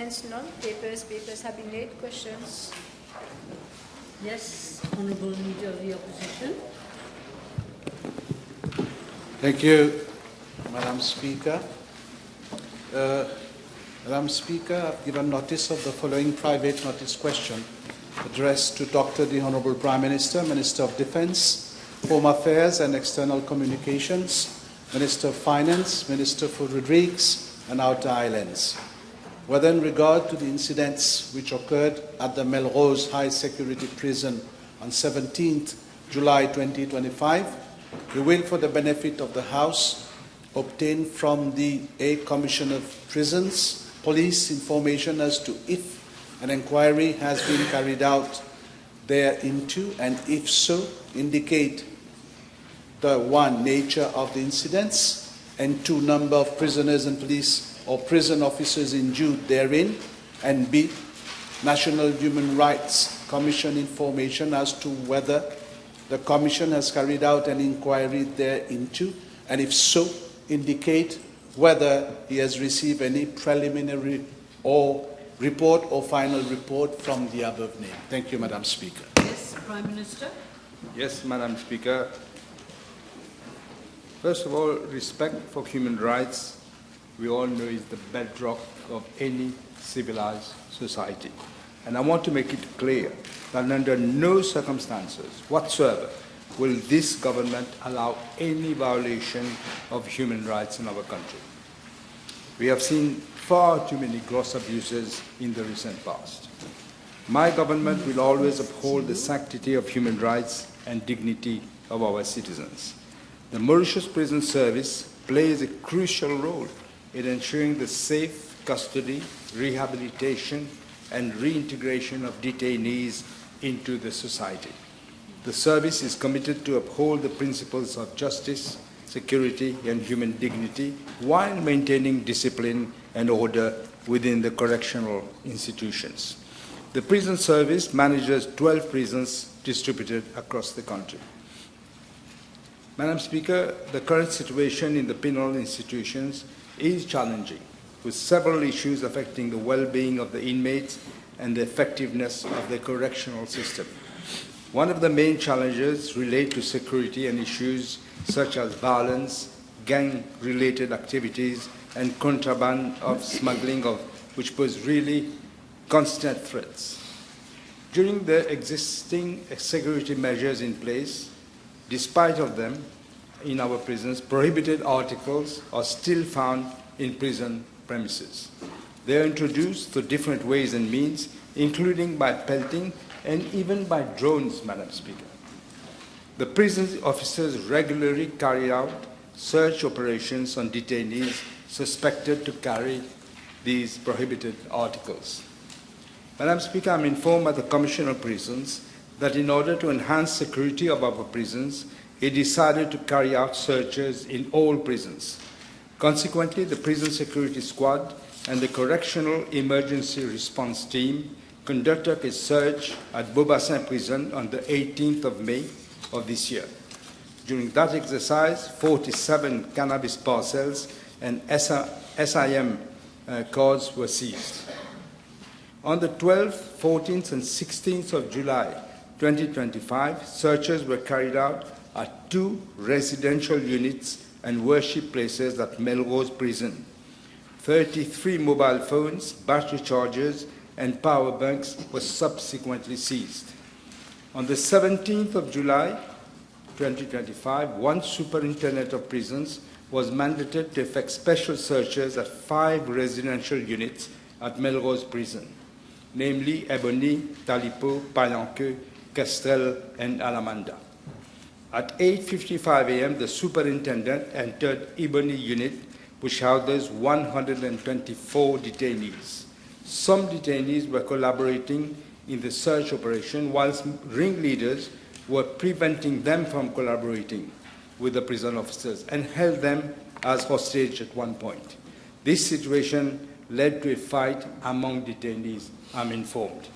Comments none. Papers have been laid. Questions? Yes, Honourable Leader of the Opposition. Thank you, Madam Speaker. Madam Speaker, I've given notice of the following private notice question addressed to Dr. the Honourable Prime Minister, Minister of Defence, Home Affairs and External Communications, Minister of Finance, Minister for Rodrigues and Outer Islands. Whether in regard to the incidents which occurred at the Melrose High Security Prison on 17th July 2025, we will, for the benefit of the House, obtain from the Commissioner of Prisons, Police information as to if an inquiry has been carried out thereinto, and if so, indicate the one, nature of the incidents, and two, number of prisoners and police or prison officers injured therein, and B, National Human Rights Commission information as to whether the Commission has carried out an inquiry thereinto, and if so, indicate whether he has received any preliminary or report or final report from the above name. Thank you, Madam Speaker. Yes, Prime Minister. Yes, Madam Speaker. First of all, respect for human rights, we all know, is the bedrock of any civilized society. And I want to make it clear that under no circumstances whatsoever will this government allow any violation of human rights in our country. We have seen far too many gross abuses in the recent past. My government will always uphold the sanctity of human rights and dignity of our citizens. The Mauritius Prison Service plays a crucial role in ensuring the safe custody, rehabilitation, and reintegration of detainees into the society. The service is committed to uphold the principles of justice, security, and human dignity while maintaining discipline and order within the correctional institutions. The prison service manages 12 prisons distributed across the country. Madam Speaker, the current situation in the penal institutions is challenging, with several issues affecting the well-being of the inmates and the effectiveness of the correctional system. One of the main challenges relate to security and issues such as violence, gang-related activities, and contraband of smuggling, which pose really constant threats. During the existing security measures in place, despite of them, in our prisons, prohibited articles are still found in prison premises. They are introduced through different ways and means, including by pelting and even by drones, Madam Speaker. The prison officers regularly carry out search operations on detainees suspected to carry these prohibited articles. Madam Speaker, I'm informed by the Commissioner of Prisons that in order to enhance security of our prisons, he decided to carry out searches in all prisons. Consequently, the Prison Security Squad and the Correctional Emergency Response Team conducted a search at Beaubassin Prison on the 18th of May of this year. During that exercise, 47 cannabis parcels and SIM cards were seized. On the 12th, 14th, and 16th of July 2025, searches were carried out at 2 residential units and worship places at Melrose Prison. 33 mobile phones, battery chargers, and power banks were subsequently seized. On the 17th of July 2025, one superintendent of prisons was mandated to effect special searches at 5 residential units at Melrose Prison, namely Ebony, Talipo, Payanqueux, Kestrel, and Alamanda. At 8:55 a.m., the superintendent entered Ebony unit, which houses 124 detainees. Some detainees were collaborating in the search operation, whilst ringleaders were preventing them from collaborating with the prison officers and held them as hostage at one point. This situation led to a fight among detainees, I'm informed.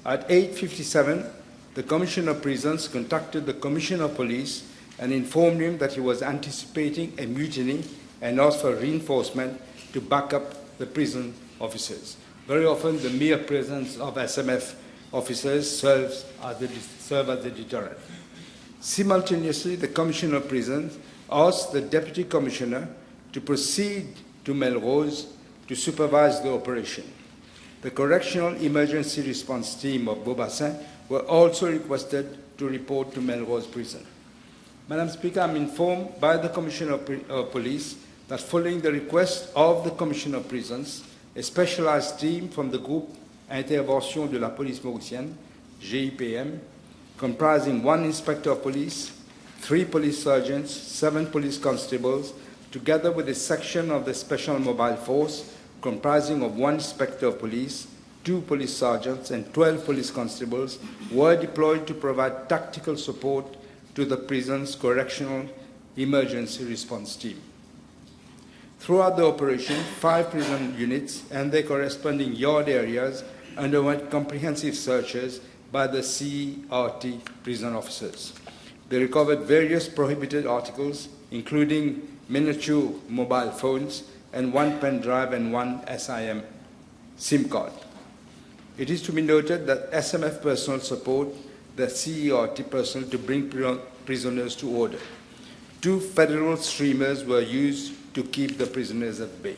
At 8:57, the Commissioner of Prisons contacted the Commissioner of Police and informed him that he was anticipating a mutiny and asked for reinforcement to back up the prison officers. Very often, the mere presence of SMF officers serve as a deterrent. Simultaneously, the Commissioner of Prisons asked the Deputy Commissioner to proceed to Melrose to supervise the operation. The Correctional Emergency Response Team of Beaubassin were also requested to report to Melrose Prison. Madam Speaker, I'm informed by the Commissioner of Police that following the request of the Commissioner of Prisons, a specialized team from the Groupe Intervention de la Police Mauricienne, GIPM, comprising 1 Inspector of Police, 3 police sergeants, 7 police constables, together with a section of the Special Mobile Force comprising of 1 Inspector of Police, 2 police sergeants, and 12 police constables, were deployed to provide tactical support to the prison's Correctional Emergency Response Team. Throughout the operation, 5 prison units and their corresponding yard areas underwent comprehensive searches by the CERT prison officers. They recovered various prohibited articles, including miniature mobile phones and 1 pen drive and 1 SIM SIM card. It is to be noted that SMF personnel support the CERT personnel to bring prisoners to order. 2 federal streamers were used to keep the prisoners at bay.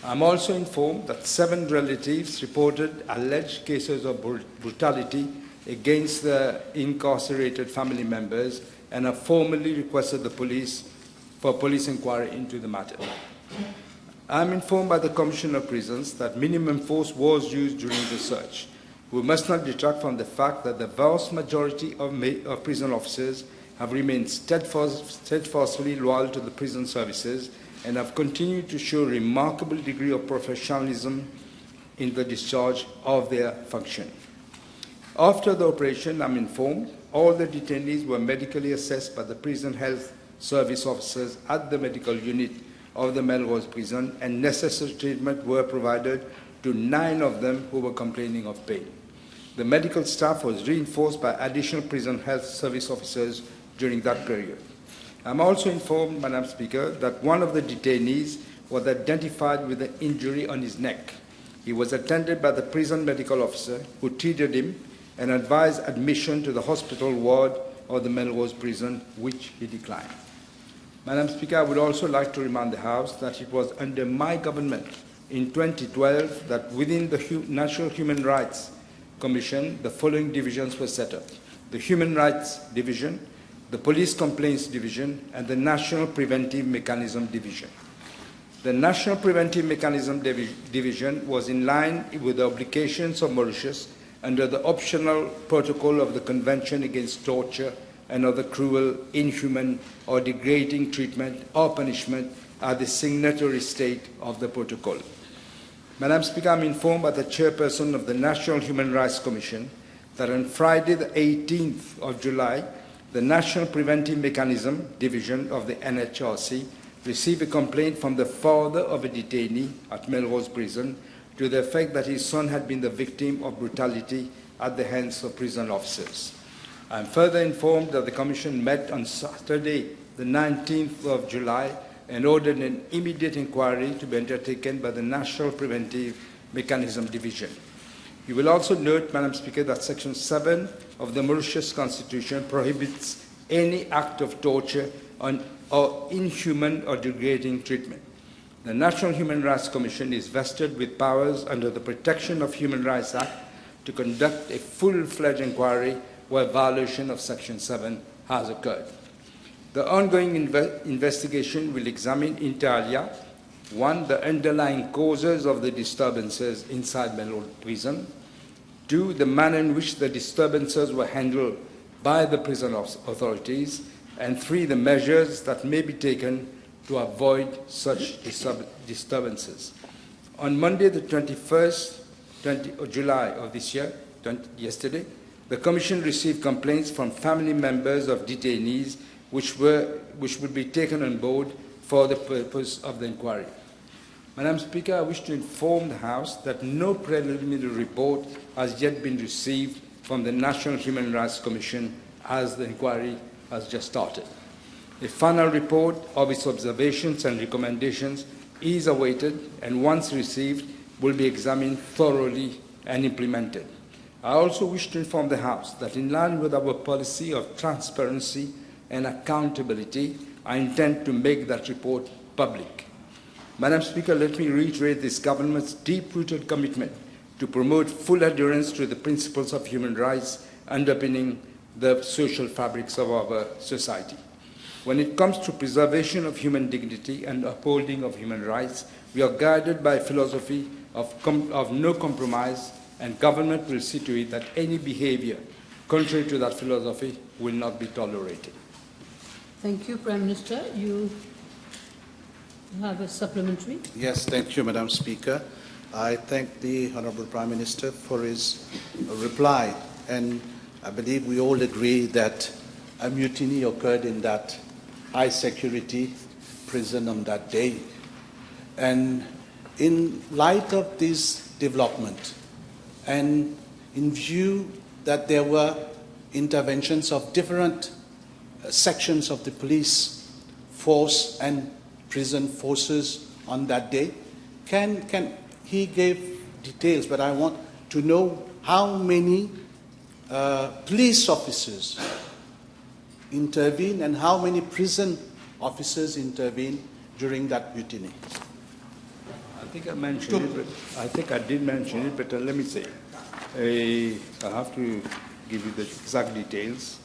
I'm also informed that 7 relatives reported alleged cases of brutality against the incarcerated family members and have formally requested the police for police inquiry into the matter. I'm informed by the Commissioner of Prisons that minimum force was used during the search. We must not detract from the fact that the vast majority of prison officers have remained steadfastly loyal to the prison services and have continued to show a remarkable degree of professionalism in the discharge of their function. After the operation, I'm informed, all the detainees were medically assessed by the prison health service officers at the medical unit of the Melrose prison, and necessary treatment were provided to 9 of them who were complaining of pain. The medical staff was reinforced by additional prison health service officers during that period. I'm also informed, Madam Speaker, that one of the detainees was identified with an injury on his neck. He was attended by the prison medical officer who treated him and advised admission to the hospital ward of the Melrose prison, which he declined. Madam Speaker, I would also like to remind the House that it was under my government in 2012 that within the National Human Rights Commission, the following divisions were set up: the Human Rights Division, the Police Complaints Division, and the National Preventive Mechanism Division. The National Preventive Mechanism Division was in line with the obligations of Mauritius under the optional protocol of the Convention Against Torture and other cruel, inhuman, or degrading treatment or punishment as the signatory state of the protocol. Madam Speaker, I'm informed by the chairperson of the National Human Rights Commission that on Friday, the 18th of July, the National Preventive Mechanism Division of the NHRC received a complaint from the father of a detainee at Melrose Prison to the effect that his son had been the victim of brutality at the hands of prison officers. I am further informed that the Commission met on Saturday, the 19th of July, and ordered an immediate inquiry to be undertaken by the National Preventive Mechanism Division. You will also note, Madam Speaker, that Section 7 of the Mauritius Constitution prohibits any act of torture or inhuman or degrading treatment. The National Human Rights Commission is vested with powers under the Protection of Human Rights Act to conduct a full-fledged inquiry where violation of Section 7 has occurred. The ongoing investigation will examine inter alia, 1, the underlying causes of the disturbances inside Melrose Prison, 2, the manner in which the disturbances were handled by the prison authorities, and 3, the measures that may be taken to avoid such disturbances. On Monday, the 21st of July of this year, yesterday, the Commission received complaints from family members of detainees which would be taken on board for the purpose of the inquiry. Madam Speaker, I wish to inform the House that no preliminary report has yet been received from the National Human Rights Commission as the inquiry has just started. A final report of its observations and recommendations is awaited, and once received, will be examined thoroughly and implemented. I also wish to inform the House that in line with our policy of transparency and accountability, I intend to make that report public. Madam Speaker, let me reiterate this government's deep-rooted commitment to promote full adherence to the principles of human rights underpinning the social fabrics of our society. When it comes to preservation of human dignity and upholding of human rights, we are guided by a philosophy of no compromise, and government will see to it that any behavior contrary to that philosophy will not be tolerated. Thank you, Prime Minister. You have a supplementary. Yes, thank you, Madam Speaker. I thank the Honourable Prime Minister for his reply, and I believe we all agree that a mutiny occurred in that high security prison on that day. And in light of this development, and in view that there were interventions of different sections of the police force and prison forces on that day, he gave details, but I want to know how many police officers intervened and how many prison officers intervened during that mutiny. I think I mentioned it, but I think I did mention it, but let me say, I have to give you the exact details.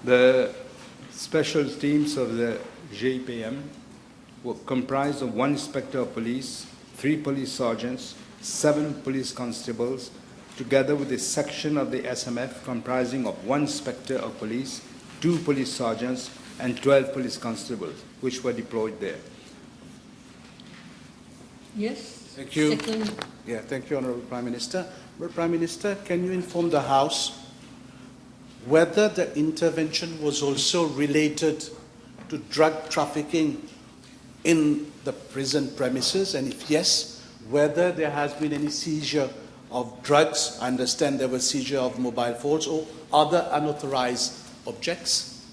The special teams of the JPM were comprised of 1 inspector of police, 3 police sergeants, 7 police constables, together with a section of the SMF comprising of 1 inspector of police, 2 police sergeants, and 12 police constables, which were deployed there. Yes. Thank you. Second. Yeah, thank you, Honourable Prime Minister. Well, Prime Minister, can you inform the House whether the intervention was also related to drug trafficking in the prison premises, and if yes, whether there has been any seizure of drugs? I understand there was seizure of mobile phones or other unauthorized objects.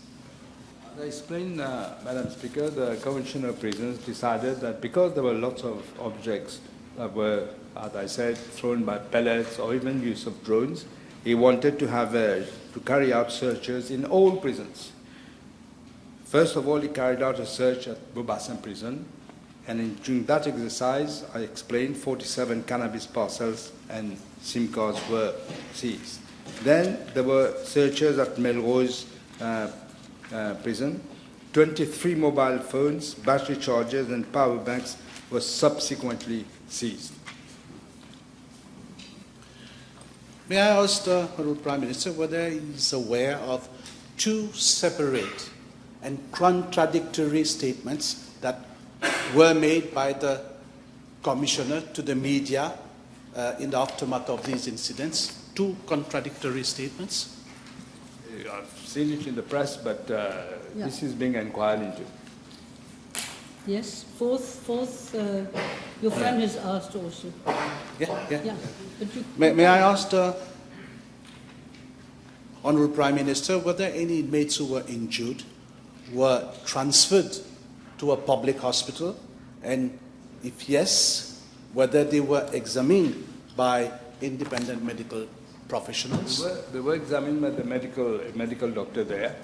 As I explained, Madam Speaker, the Commissioner of Prisons decided that because there were lots of objects that were, as I said, thrown by pellets or even use of drones, he wanted to have to carry out searches in all prisons. First of all, he carried out a search at Bobasan prison, and during that exercise, I explained 47 cannabis parcels and SIM cards were seized. Then there were searches at Melrose prison. 23 mobile phones, battery chargers, and power banks were subsequently seized. May I ask the Honourable Prime Minister whether he is aware of 2 separate and contradictory statements that were made by the Commissioner to the media in the aftermath of these incidents? 2 contradictory statements? I've seen it in the press, but this is being inquired into. Yes. Fourth, your friend has asked also. Yeah. But you, May I ask the Honourable Prime Minister whether any inmates who were injured were transferred to a public hospital, and if yes, whether they were examined by independent medical professionals? They were examined by the medical doctor there.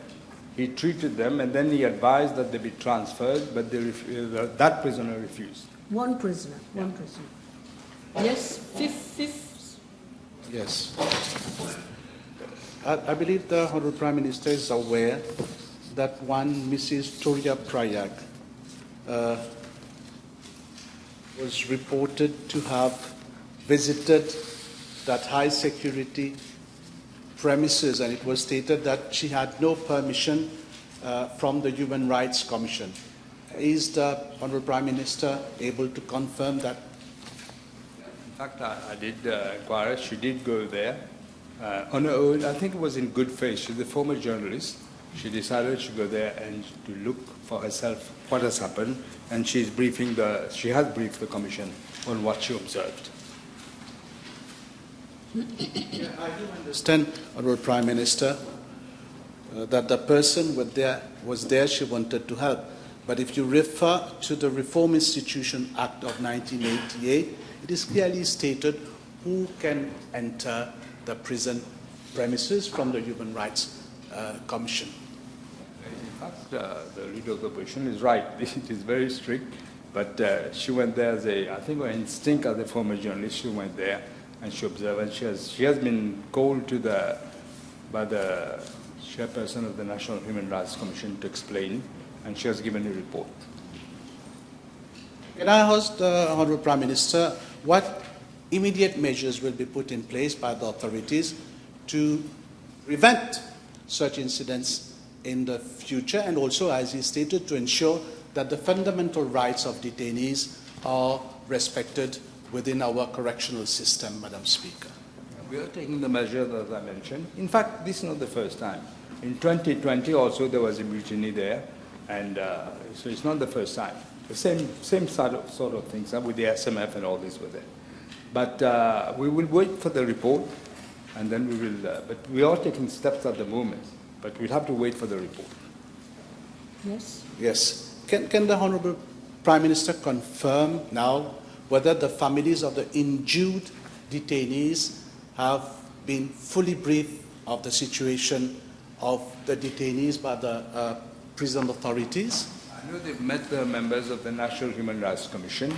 He treated them, and then he advised that they be transferred, but that prisoner refused. one prisoner. Yes. Fifth. Yes. I believe the Honourable Prime Minister is aware that one Mrs. Toria Prayag was reported to have visited that high security premises, and it was stated that she had no permission from the Human Rights Commission. Is the Honourable Prime Minister able to confirm that? In fact, I did inquire. She did go there on her own. I think it was in good faith. She's a former journalist. She decided to go there and to look for herself what has happened, and she has briefed the Commission on what she observed. I do understand, Honourable Prime Minister, that the person was there, she wanted to help. But if you refer to the Reform Institution Act of 1988, it is clearly stated who can enter the prison premises from the Human Rights Commission. In fact, the leader of the opposition is right. It is very strict, but she went there as I think her instinct as a former journalist, she went there and she observed, and she has been called to by the chairperson of the National Human Rights Commission to explain, and she has given a report. Can I ask the Honourable Prime Minister what immediate measures will be put in place by the authorities to prevent such incidents in the future, and also, as he stated, to ensure that the fundamental rights of detainees are respected within our correctional system, Madam Speaker? We are taking the measures as I mentioned. In fact, this is not the first time. In 2020 also there was a mutiny there, and so it's not the first time. The same sort of things with the SMF and all this were there. But we will wait for the report, and then we will, but we are taking steps at the moment, but we'll have to wait for the report. Yes? Yes. Can the Honourable Prime Minister confirm now whether the families of the injured detainees have been fully briefed of the situation of the detainees by the prison authorities? I know they've met the members of the National Human Rights Commission,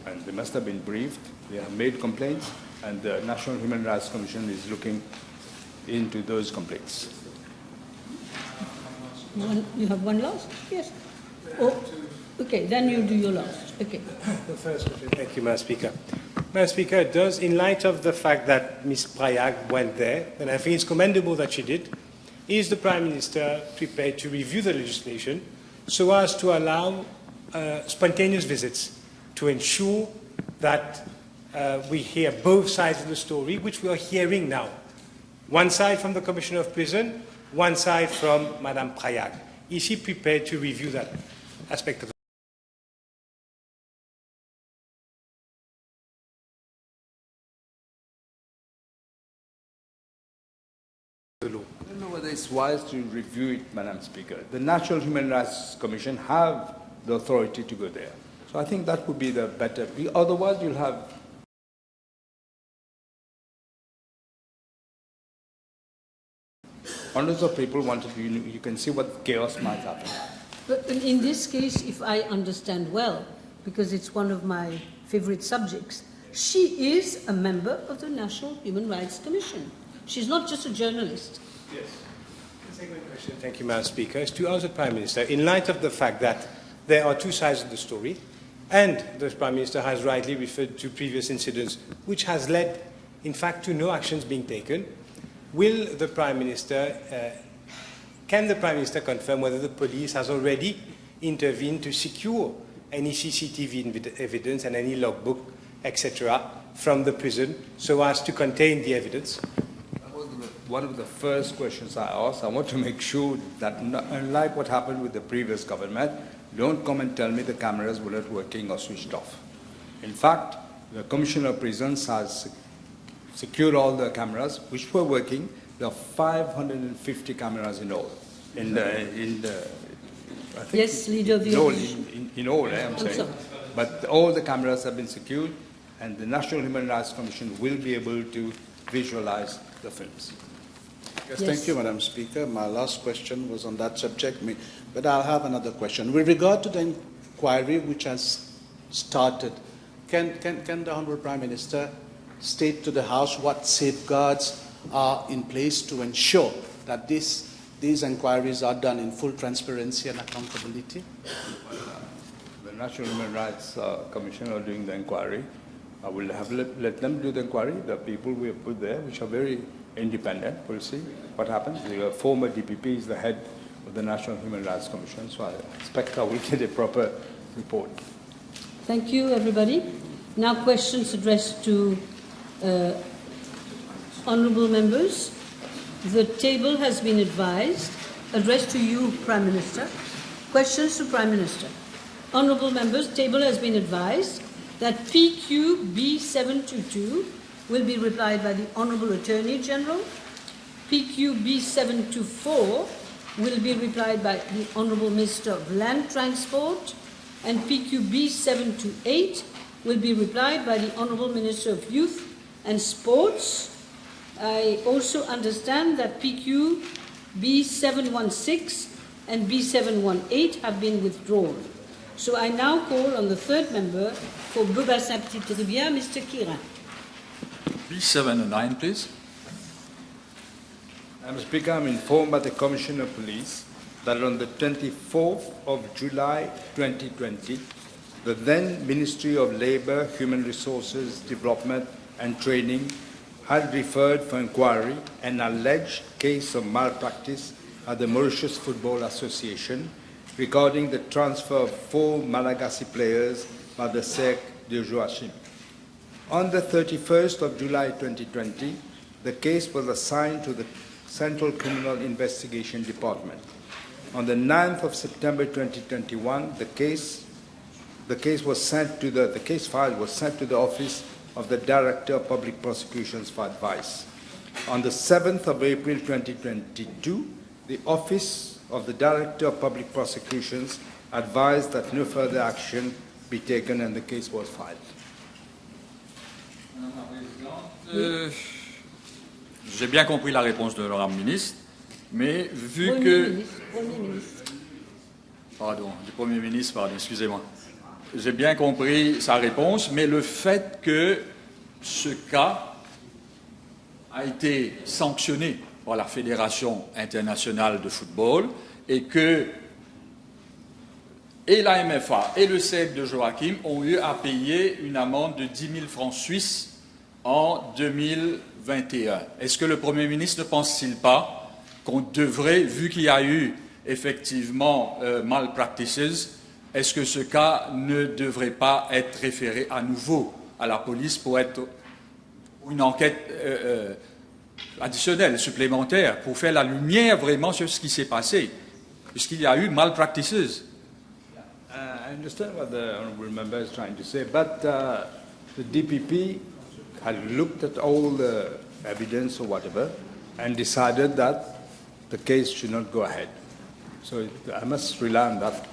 and they must have been briefed. They have made complaints, and the National Human Rights Commission is looking into those complaints. You have one last? Yes. Oh, okay, then you do your last. Okay. The first question. Thank you, Madam Speaker. Madam Speaker, in light of the fact that Ms. Prayag went there, and I think it's commendable that she did, is the Prime Minister prepared to review the legislation so as to allow spontaneous visits to ensure that we hear both sides of the story, which we are hearing now? One side from the Commissioner of Prison, one side from Madame Prayag. Is she prepared to review that aspect of the law? I don't know whether it's wise to review it, Madam Speaker. The National Human Rights Commission have the authority to go there. So I think that would be the better. Otherwise, you'll have hundreds of people wanted to, you can see what chaos might happen. But in this case, if I understand well, because it's one of my favorite subjects, she is a member of the National Human Rights Commission. She's not just a journalist. Yes. The second question, thank you, Madam Speaker, is to ask the Prime Minister, in light of the fact that there are two sides of the story, and the Prime Minister has rightly referred to previous incidents, which has led, in fact, to no actions being taken, will the Prime Minister, can the Prime Minister confirm whether the police has already intervened to secure any CCTV evidence and any logbook, etc., from the prison so as to contain the evidence? That was one of the first questions I asked. I want to make sure that, unlike what happened with the previous government, don't come and tell me the cameras were not working or switched off. In fact, the Commissioner of Prisons has secured all the cameras which were working. There are 550 cameras in all. I think Yes, Leader of the Opposition. In all, I'm saying. But all the cameras have been secured, and the National Human Rights Commission will be able to visualize the films. Yes, thank you, Madam Speaker. My last question was on that subject, but I'll have another question. With regard to the inquiry which has started, can the Honourable Prime Minister state to the House what safeguards are in place to ensure that these inquiries are done in full transparency and accountability? The National Human Rights Commission are doing the inquiry. I will have let them do the inquiry. The people we have put there, which are very independent, we'll see what happens. The former DPP is the head of the National Human Rights Commission, so I expect I will get a proper report. Thank you, everybody. Now questions addressed to honourable members. The table has been advised, addressed to you, Prime Minister. Questions to Prime Minister. Honourable members, table has been advised that PQ B722 will be replied by the Honourable Attorney General. PQ B724 will be replied by the Honourable Minister of Land Transport, and PQB 7 to 8 will be replied by the Honourable Minister of Youth and Sports. I also understand that PQB 716 and B718 have been withdrawn. So I now call on the third member for Beaubassin-Petite-Rivière, Mr. Kirin. B7 and 9, please. Madam Speaker, I'm informed by the Commissioner of Police that on the 24th of July 2020, the then Ministry of Labour, Human Resources, Development and Training had referred for inquiry an alleged case of malpractice at the Mauritius Football Association regarding the transfer of 4 Malagasy players by the Cercle de Joachim. On the 31st of July 2020, the case was assigned to the Central Criminal Investigation Department. On the 9th of September 2021, the case file was sent to the Office of the Director of Public Prosecutions for advice. On the 7th of April 2022, the Office of the Director of Public Prosecutions advised that no further action be taken and the case was filed. Madame la Présidente, j'ai bien compris la réponse de l'honorable ministre, mais vu que... du Premier ministre, pardon, excusez-moi. J'ai bien compris sa réponse, mais le fait que ce cas a été sanctionné par la Fédération internationale de football et que et la MFA et le Cercle de Joachim ont eu à payer une amende de 10 000 francs suisses en 2021. Est-ce que le Premier ministre ne pense-t-il pas qu'on devrait, vu qu'il y a eu effectivement malpractices, est-ce que ce cas ne devrait pas être référé à nouveau à la police pour être une enquête additionnelle, supplémentaire, pour faire la lumière vraiment sur ce qui s'est passé, puisqu'il y a eu malpractices? I understand what the honourable member is trying to say, but the DPP had looked at all the evidence or whatever and decided that the case should not go ahead. So I must rely on that.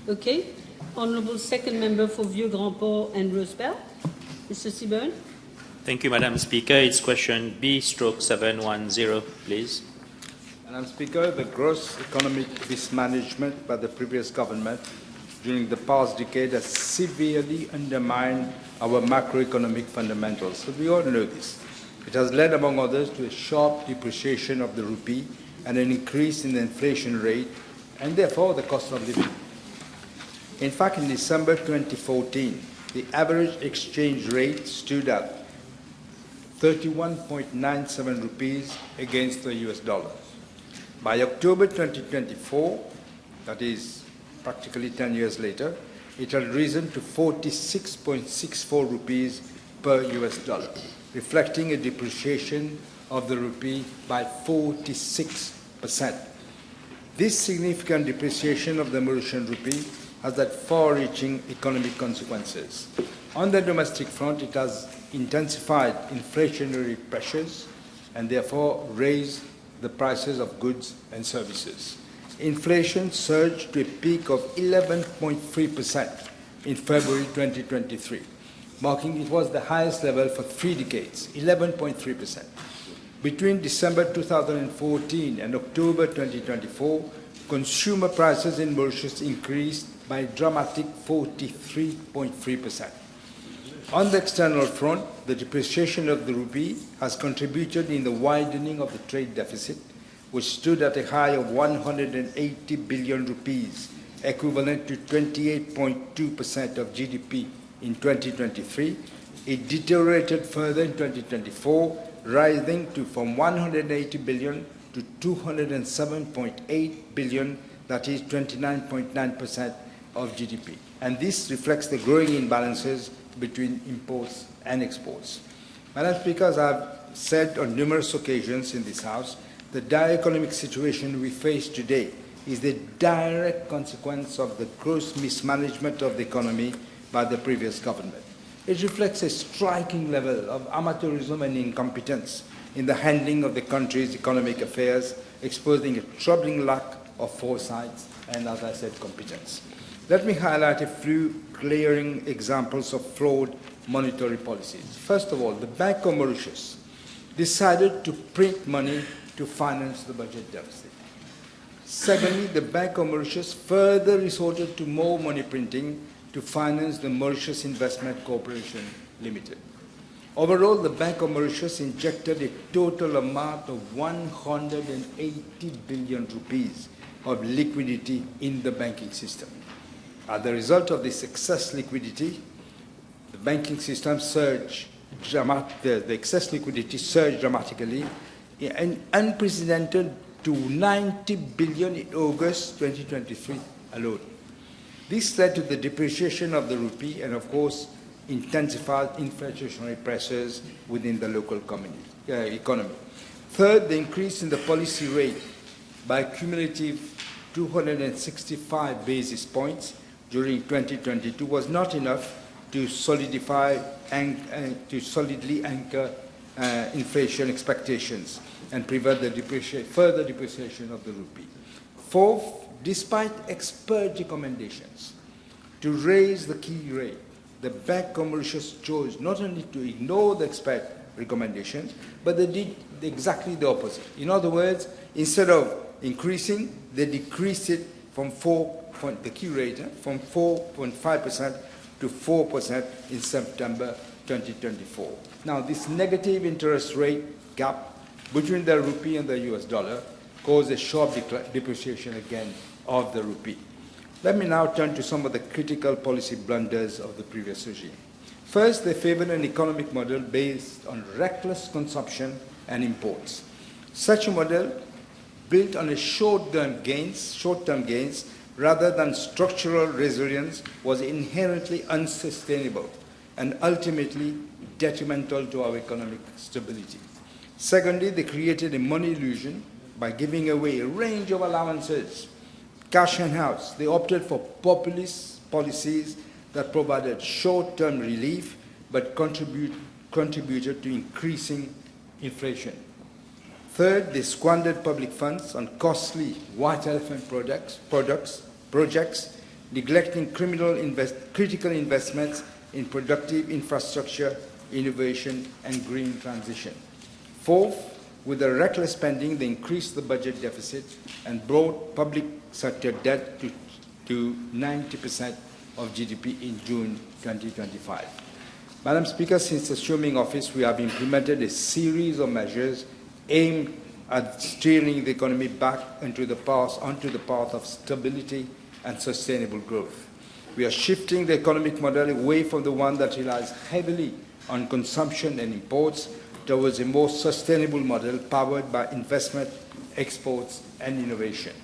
Okay. Honourable second member for Vieux-Grand-Port and Roosevelt, Mr. Seaburn. Thank you, Madam Speaker. It's question B/710, please. Madam Speaker, the gross economic mismanagement by the previous government during the past decade has severely undermined our macroeconomic fundamentals. So we all know this. It has led, among others, to a sharp depreciation of the rupee and an increase in the inflation rate and therefore the cost of living. In fact, in December 2014, the average exchange rate stood at 31.97 rupees against the US dollar. By October 2024, that is practically 10 years later, it had risen to 46.64 rupees per US dollar, reflecting a depreciation of the rupee by 46%. This significant depreciation of the Mauritian rupee has had far-reaching economic consequences. On the domestic front, it has intensified inflationary pressures and therefore raised the prices of goods and services. Inflation surged to a peak of 11.3% in February 2023, marking it was the highest level for 3 decades, 11.3%. Between December 2014 and October 2024, consumer prices in Mauritius increased by a dramatic 43.3%. On the external front, the depreciation of the rupee has contributed in the widening of the trade deficit, which stood at a high of 180 billion rupees, equivalent to 28.2% of GDP in 2023. It deteriorated further in 2024, rising from 180 billion to 207.8 billion, that is 29.9% of GDP. And this reflects the growing imbalances between imports and exports. Madam Speaker, as I've said on numerous occasions in this House, the dire economic situation we face today is the direct consequence of the gross mismanagement of the economy by the previous government. It reflects a striking level of amateurism and incompetence in the handling of the country's economic affairs, exposing a troubling lack of foresight and, as I said, competence. Let me highlight a few glaring examples of flawed monetary policies. First of all, the Bank of Mauritius decided to print money to finance the budget deficit. Secondly, the Bank of Mauritius further resorted to more money printing to finance the Mauritius Investment Corporation Limited. Overall, the Bank of Mauritius injected a total amount of 180 billion rupees of liquidity in the banking system. As a result of this excess liquidity, the banking system surged, the excess liquidity surged dramatically and unprecedented to 90 billion in August 2023 alone. This led to the depreciation of the rupee and, of course, intensified inflationary pressures within the local economy. Third, the increase in the policy rate by cumulative 265 basis points during 2022 was not enough to solidify and to solidly anchor inflation expectations and prevent the further depreciation of the rupee. Fourth, despite expert recommendations to raise the key rate, the Bank of Mauritius chose not only to ignore the expert recommendations, but they did exactly the opposite. In other words, instead of increasing, they decreased it from the key rate from 4.5% to 4% in September 2024. Now, this negative interest rate gap between the rupee and the US dollar caused a sharp depreciation again of the rupee. Let me now turn to some of the critical policy blunders of the previous regime. First, they favored an economic model based on reckless consumption and imports. Such a model built on a short-term gains rather than structural resilience was inherently unsustainable and ultimately detrimental to our economic stability. Secondly, they created a money illusion by giving away a range of allowances, cash and house. They opted for populist policies that provided short-term relief but contributed to increasing inflation. Third, they squandered public funds on costly white elephant projects, neglecting critical investments in productive infrastructure, innovation, and green transition. Fourth, with the reckless spending, they increased the budget deficit and brought public sector debt to 90% of GDP in June 2025. Madam Speaker, since assuming office, we have implemented a series of measures aimed at steering the economy back onto the path of stability and sustainable growth. We are shifting the economic model away from the one that relies heavily on consumption and imports towards a more sustainable model powered by investment, exports, and innovation.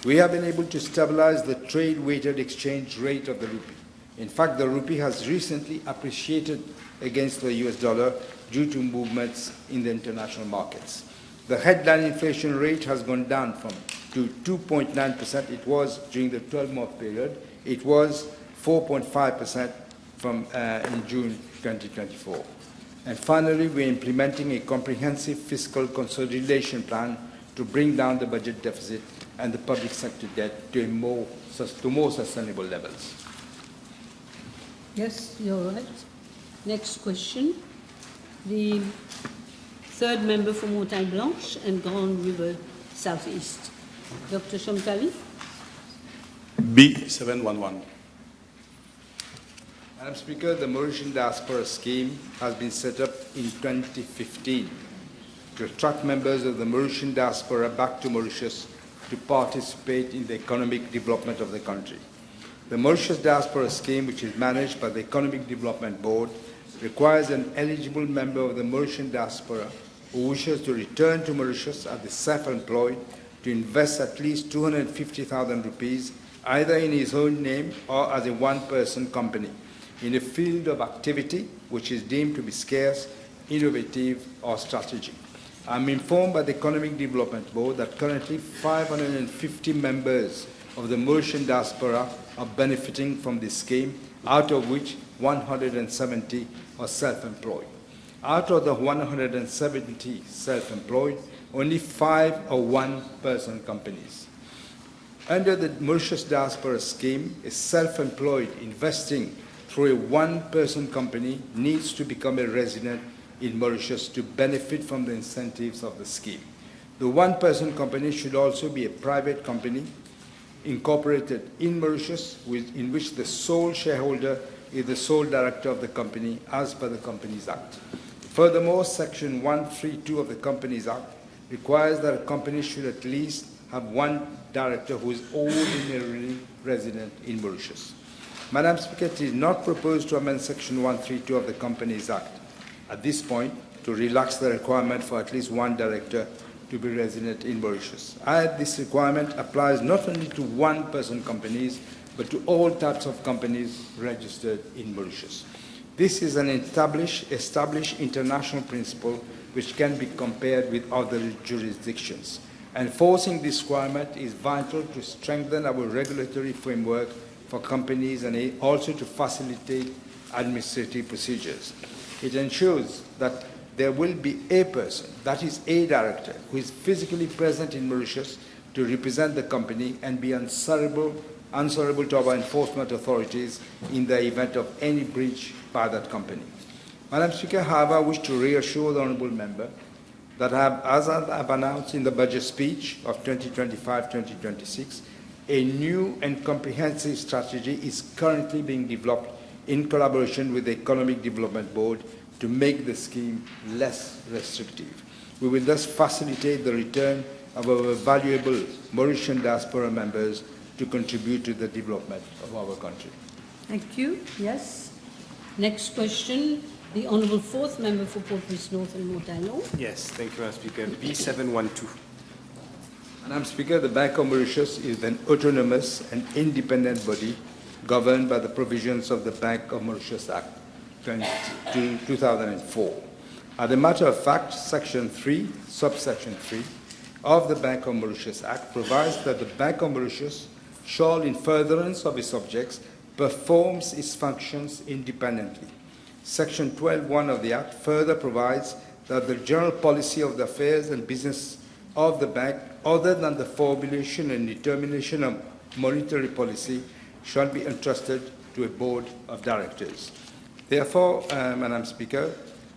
We have been able to stabilize the trade-weighted exchange rate of the rupee. In fact, the rupee has recently appreciated against the US dollar due to movements in the international markets. The headline inflation rate has gone down to 2.9%. It was during the 12-month period. It was 4.5% in June 2024. And finally, we are implementing a comprehensive fiscal consolidation plan to bring down the budget deficit and the public sector debt to more sustainable levels. Yes, you're right. Next question. The third member for Montagne Blanche and Grand River Southeast. Dr. Shamtali. B711. Madam Speaker, the Mauritian Diaspora Scheme has been set up in 2015 to attract members of the Mauritian diaspora back to Mauritius to participate in the economic development of the country. The Mauritius Diaspora Scheme, which is managed by the Economic Development Board, requires an eligible member of the Mauritian diaspora who wishes to return to Mauritius as self-employed to invest at least 250,000 rupees either in his own name or as a one-person company in a field of activity which is deemed to be scarce, innovative, or strategic. I'm informed by the Economic Development Board that currently 550 members of the Mauritian diaspora are benefiting from this scheme, out of which 170 are self-employed. Out of the 170 self-employed, only 5 are one-person companies. Under the Mauritius Diaspora Scheme, a self-employed investing through a one-person company needs to become a resident in Mauritius to benefit from the incentives of the scheme. The one-person company should also be a private company incorporated in Mauritius, in which the sole shareholder is the sole director of the company as per the Companies Act. Furthermore, Section 132 of the Companies Act requires that a company should at least have one director who is ordinarily resident in Mauritius. Madam Speaker, it is not proposed to amend Section 132 of the Companies Act at this point to relax the requirement for at least one director to be resident in Mauritius. This requirement applies not only to one-person companies, but to all types of companies registered in Mauritius. This is an established international principle which can be compared with other jurisdictions. Enforcing this requirement is vital to strengthen our regulatory framework for companies and also to facilitate administrative procedures. It ensures that there will be a person, that is a director, who is physically present in Mauritius to represent the company and be answerable to our enforcement authorities in the event of any breach by that company. Madam Speaker, however, I wish to reassure the Honourable Member that as I have announced in the budget speech of 2025-2026, a new and comprehensive strategy is currently being developed in collaboration with the Economic Development Board to make the scheme less restrictive. We will thus facilitate the return of our valuable Mauritian diaspora members to contribute to the development of our country. Thank you. Yes. Next question, the Honourable Fourth Member for Port Reitz North and Morteilon. Yes, thank you, Madam Speaker. B712. Madam Speaker, the Bank of Mauritius is an autonomous and independent body governed by the provisions of the Bank of Mauritius Act 2004. As a matter of fact, Section 3, subsection 3 of the Bank of Mauritius Act provides that the Bank of Mauritius shall, in furtherance of its objects, performs its functions independently. Section 12.1 of the Act further provides that the general policy of the affairs and business of the bank, other than the formulation and determination of monetary policy, shall be entrusted to a board of directors. Therefore, Madam Speaker,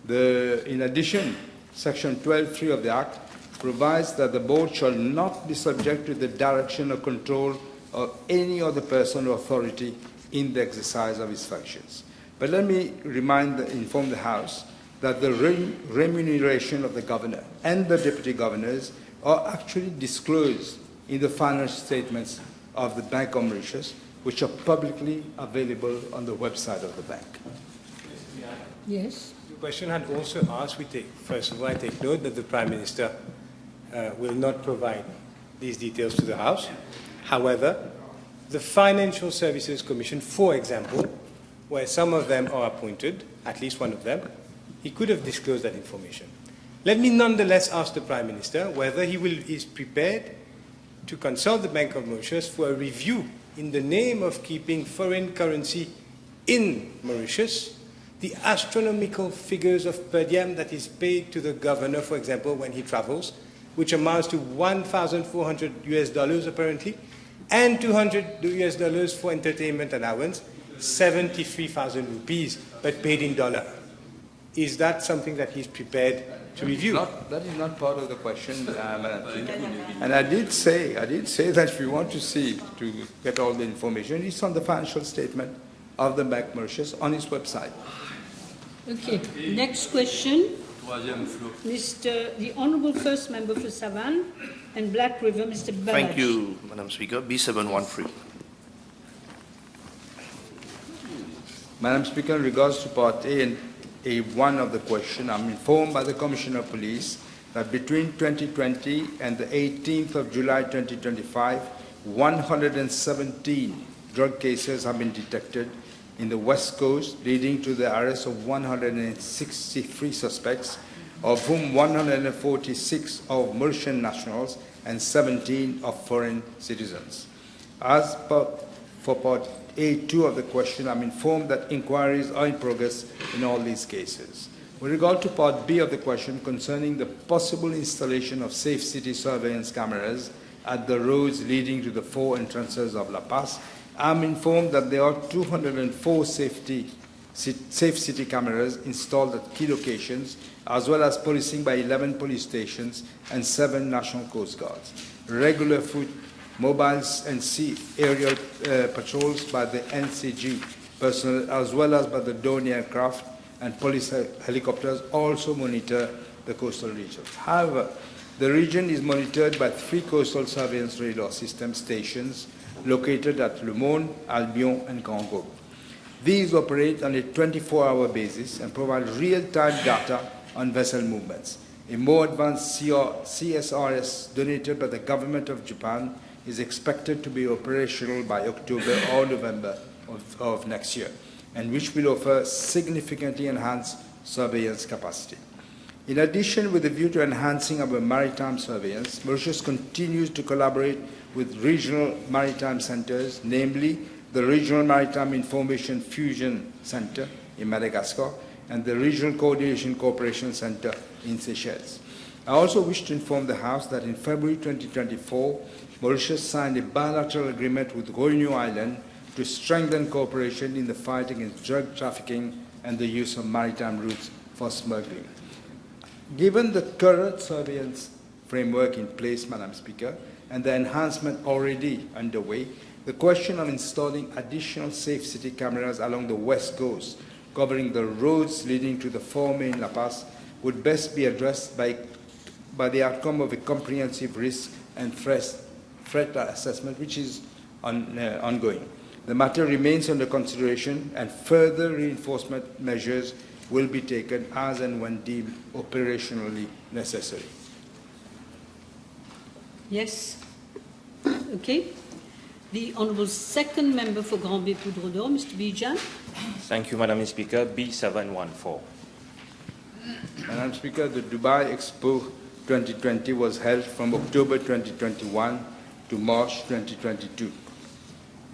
in addition, Section 12.3 of the Act provides that the board shall not be subject to the direction or control of any other person or authority in the exercise of its functions. But let me inform the House that the remuneration of the governor and the deputy governors are actually disclosed in the financial statements of the Bank of Mauritius, which are publicly available on the website of the bank. Yes. The question had also asked, first of all, I take note that the Prime Minister will not provide these details to the House. However, the Financial Services Commission, for example, where some of them are appointed, at least one of them, he could have disclosed that information. Let me nonetheless ask the Prime Minister whether he is prepared to consult the Bank of Mauritius for a review in the name of keeping foreign currency in Mauritius, the astronomical figures of per diem that is paid to the governor, for example, when he travels, which amounts to $1,400 apparently, and $200 for entertainment allowance, 73,000 rupees, but paid in dollar. Is that something that he's prepared to review? That is not part of the question, Madam Speaker. And I did say that if you want to get all the information, it's on the financial statement of the Bank of Mauritius on its website. Okay. Next question. The Honourable First Member for Savane and Black River, Mr. Balaj. Thank you, Madam Speaker. B713. Madam Speaker, in regards to Part A and A1 of the question, I'm informed by the Commissioner of Police that between 2020 and the 18th of July 2025, 117 drug cases have been detected in the West Coast, leading to the arrest of 163 suspects, of whom 146 are Mauritian nationals and 17 are foreign citizens. As for Part A2 of the question, I'm informed that inquiries are in progress in all these cases. With regard to Part B of the question concerning the possible installation of safe city surveillance cameras at the roads leading to the 4 entrances of La Paz, I'm informed that there are 204 safe city cameras installed at key locations, as well as policing by 11 police stations and 7 National Coast Guards. Regular foot mobiles and sea aerial patrols by the NCG personnel, as well as by the Dawn aircraft and police helicopters, also monitor the coastal regions. However, the region is monitored by 3 coastal surveillance radar system stations located at Le Monde, Albion, and Grand Gobe. These operate on a 24-hour basis and provide real-time data on vessel movements. A more advanced CSRS donated by the government of Japan is expected to be operational by October or November of next year, and which will offer significantly enhanced surveillance capacity. In addition, with a view to enhancing our maritime surveillance, Mauritius continues to collaborate with regional maritime centers, namely the Regional Maritime Information Fusion Center in Madagascar and the Regional Coordination Cooperation Center in Seychelles. I also wish to inform the House that in February 2024, Mauritius signed a bilateral agreement with Réunion Island to strengthen cooperation in the fight against drug trafficking and the use of maritime routes for smuggling. Given the current surveillance framework in place, Madam Speaker, and the enhancement already underway, the question of installing additional safe city cameras along the west coast, covering the roads leading to the 4 main La Paz, would best be addressed by the outcome of a comprehensive risk and threat assessment, which is ongoing. The matter remains under consideration, and further reinforcement measures will be taken as and when deemed operationally necessary. Yes. Okay. The Honourable Second Member for Grand Bay Poudre d'Or, Mr. Bijan. Thank you, Madam Speaker. B714. Madam Speaker, the Dubai Expo 2020 was held from October 2021 to March 2022.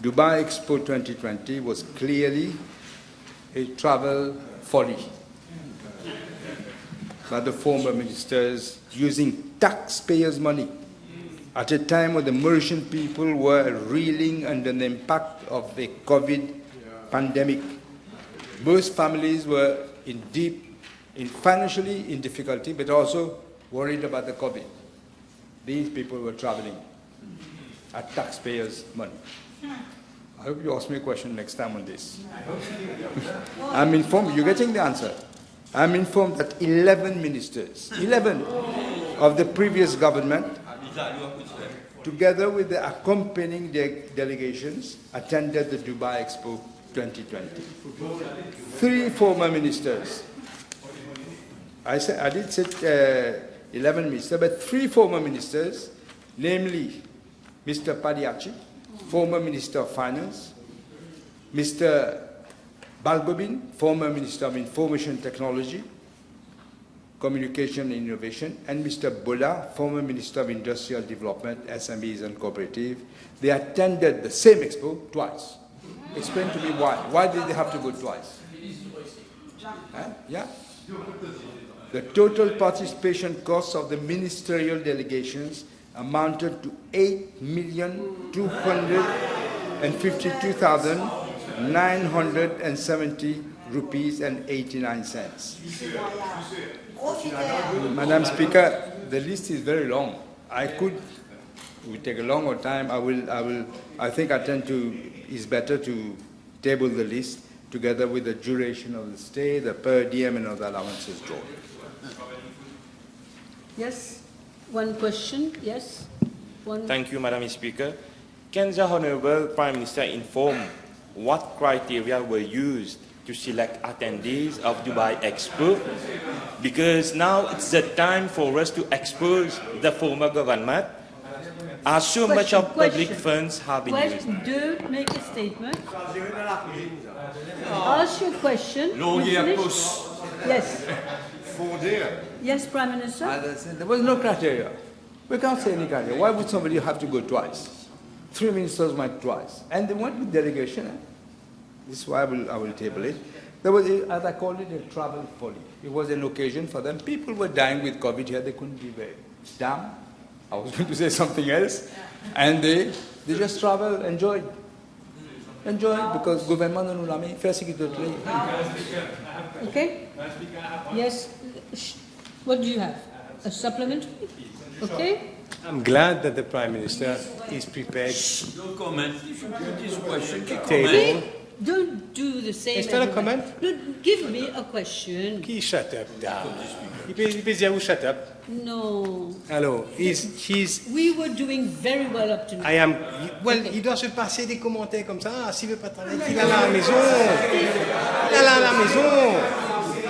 Dubai Expo 2020 was clearly a travel folly by the former ministers using taxpayers' money at a time when the Mauritian people were reeling under the impact of the COVID pandemic. Most families were financially in difficulty, but also worried about the COVID. These people were traveling at taxpayers' money. I hope you ask me a question next time on this. I'm informed, you're getting the answer. I'm informed that 11 ministers, 11 of the previous government, together with the accompanying delegations, attended the Dubai Expo 2020. 3 former ministers. I did say 11 ministers, but 3 former ministers, namely Mr. Padiachi, former Minister of Finance, Mr. Balgobin, former Minister of Information Technology, Communication and Innovation, and Mr. Bola, former Minister of Industrial Development, SMEs and Cooperative. They attended the same expo twice. Explain to me why. Why did they have to go twice? Yeah? The total participation costs of the ministerial delegations amounted to 8,252,970 rupees and 89 cents. Madam Speaker, the list is very long. It would take a longer time. I think it's better to table the list together with the duration of the stay, the per diem and other allowances drawn. Yes. One question. Yes. Thank you, Madam Speaker. Can the Honourable Prime Minister inform what criteria were used to select attendees of Dubai Expo? Because now it's the time for us to expose the former government, as so much of public funds have been used. Do make a statement. Ask your question. Yes. Yes, Prime Minister. There was no criteria. We can't say any criteria. Why would somebody have to go twice? 3 ministers went twice. And they went with delegation. This is why I will table it. There was, as I called it, a travel folly. It was an occasion for them. People were dying with COVID here. They couldn't be there. Damn. I was going to say something else. And they just travel, enjoy. Enjoy, because government nous l'a mis, faire ce qu'il doit faire. Okay? Yes. What do you have? A supplementary? Okay? I'm glad that the Prime Minister is prepared No comment. If you put this question, to table. Don't do the same. Is that a everybody. comment? No, give me a question. Qui shut up, down? Il peut dire, shut up. No. Alors, he's We were doing very well up to now. I am. Well, il doit se passer des commentaires comme ça. S'il veut pas travailler, il a à la maison. Il a à la maison.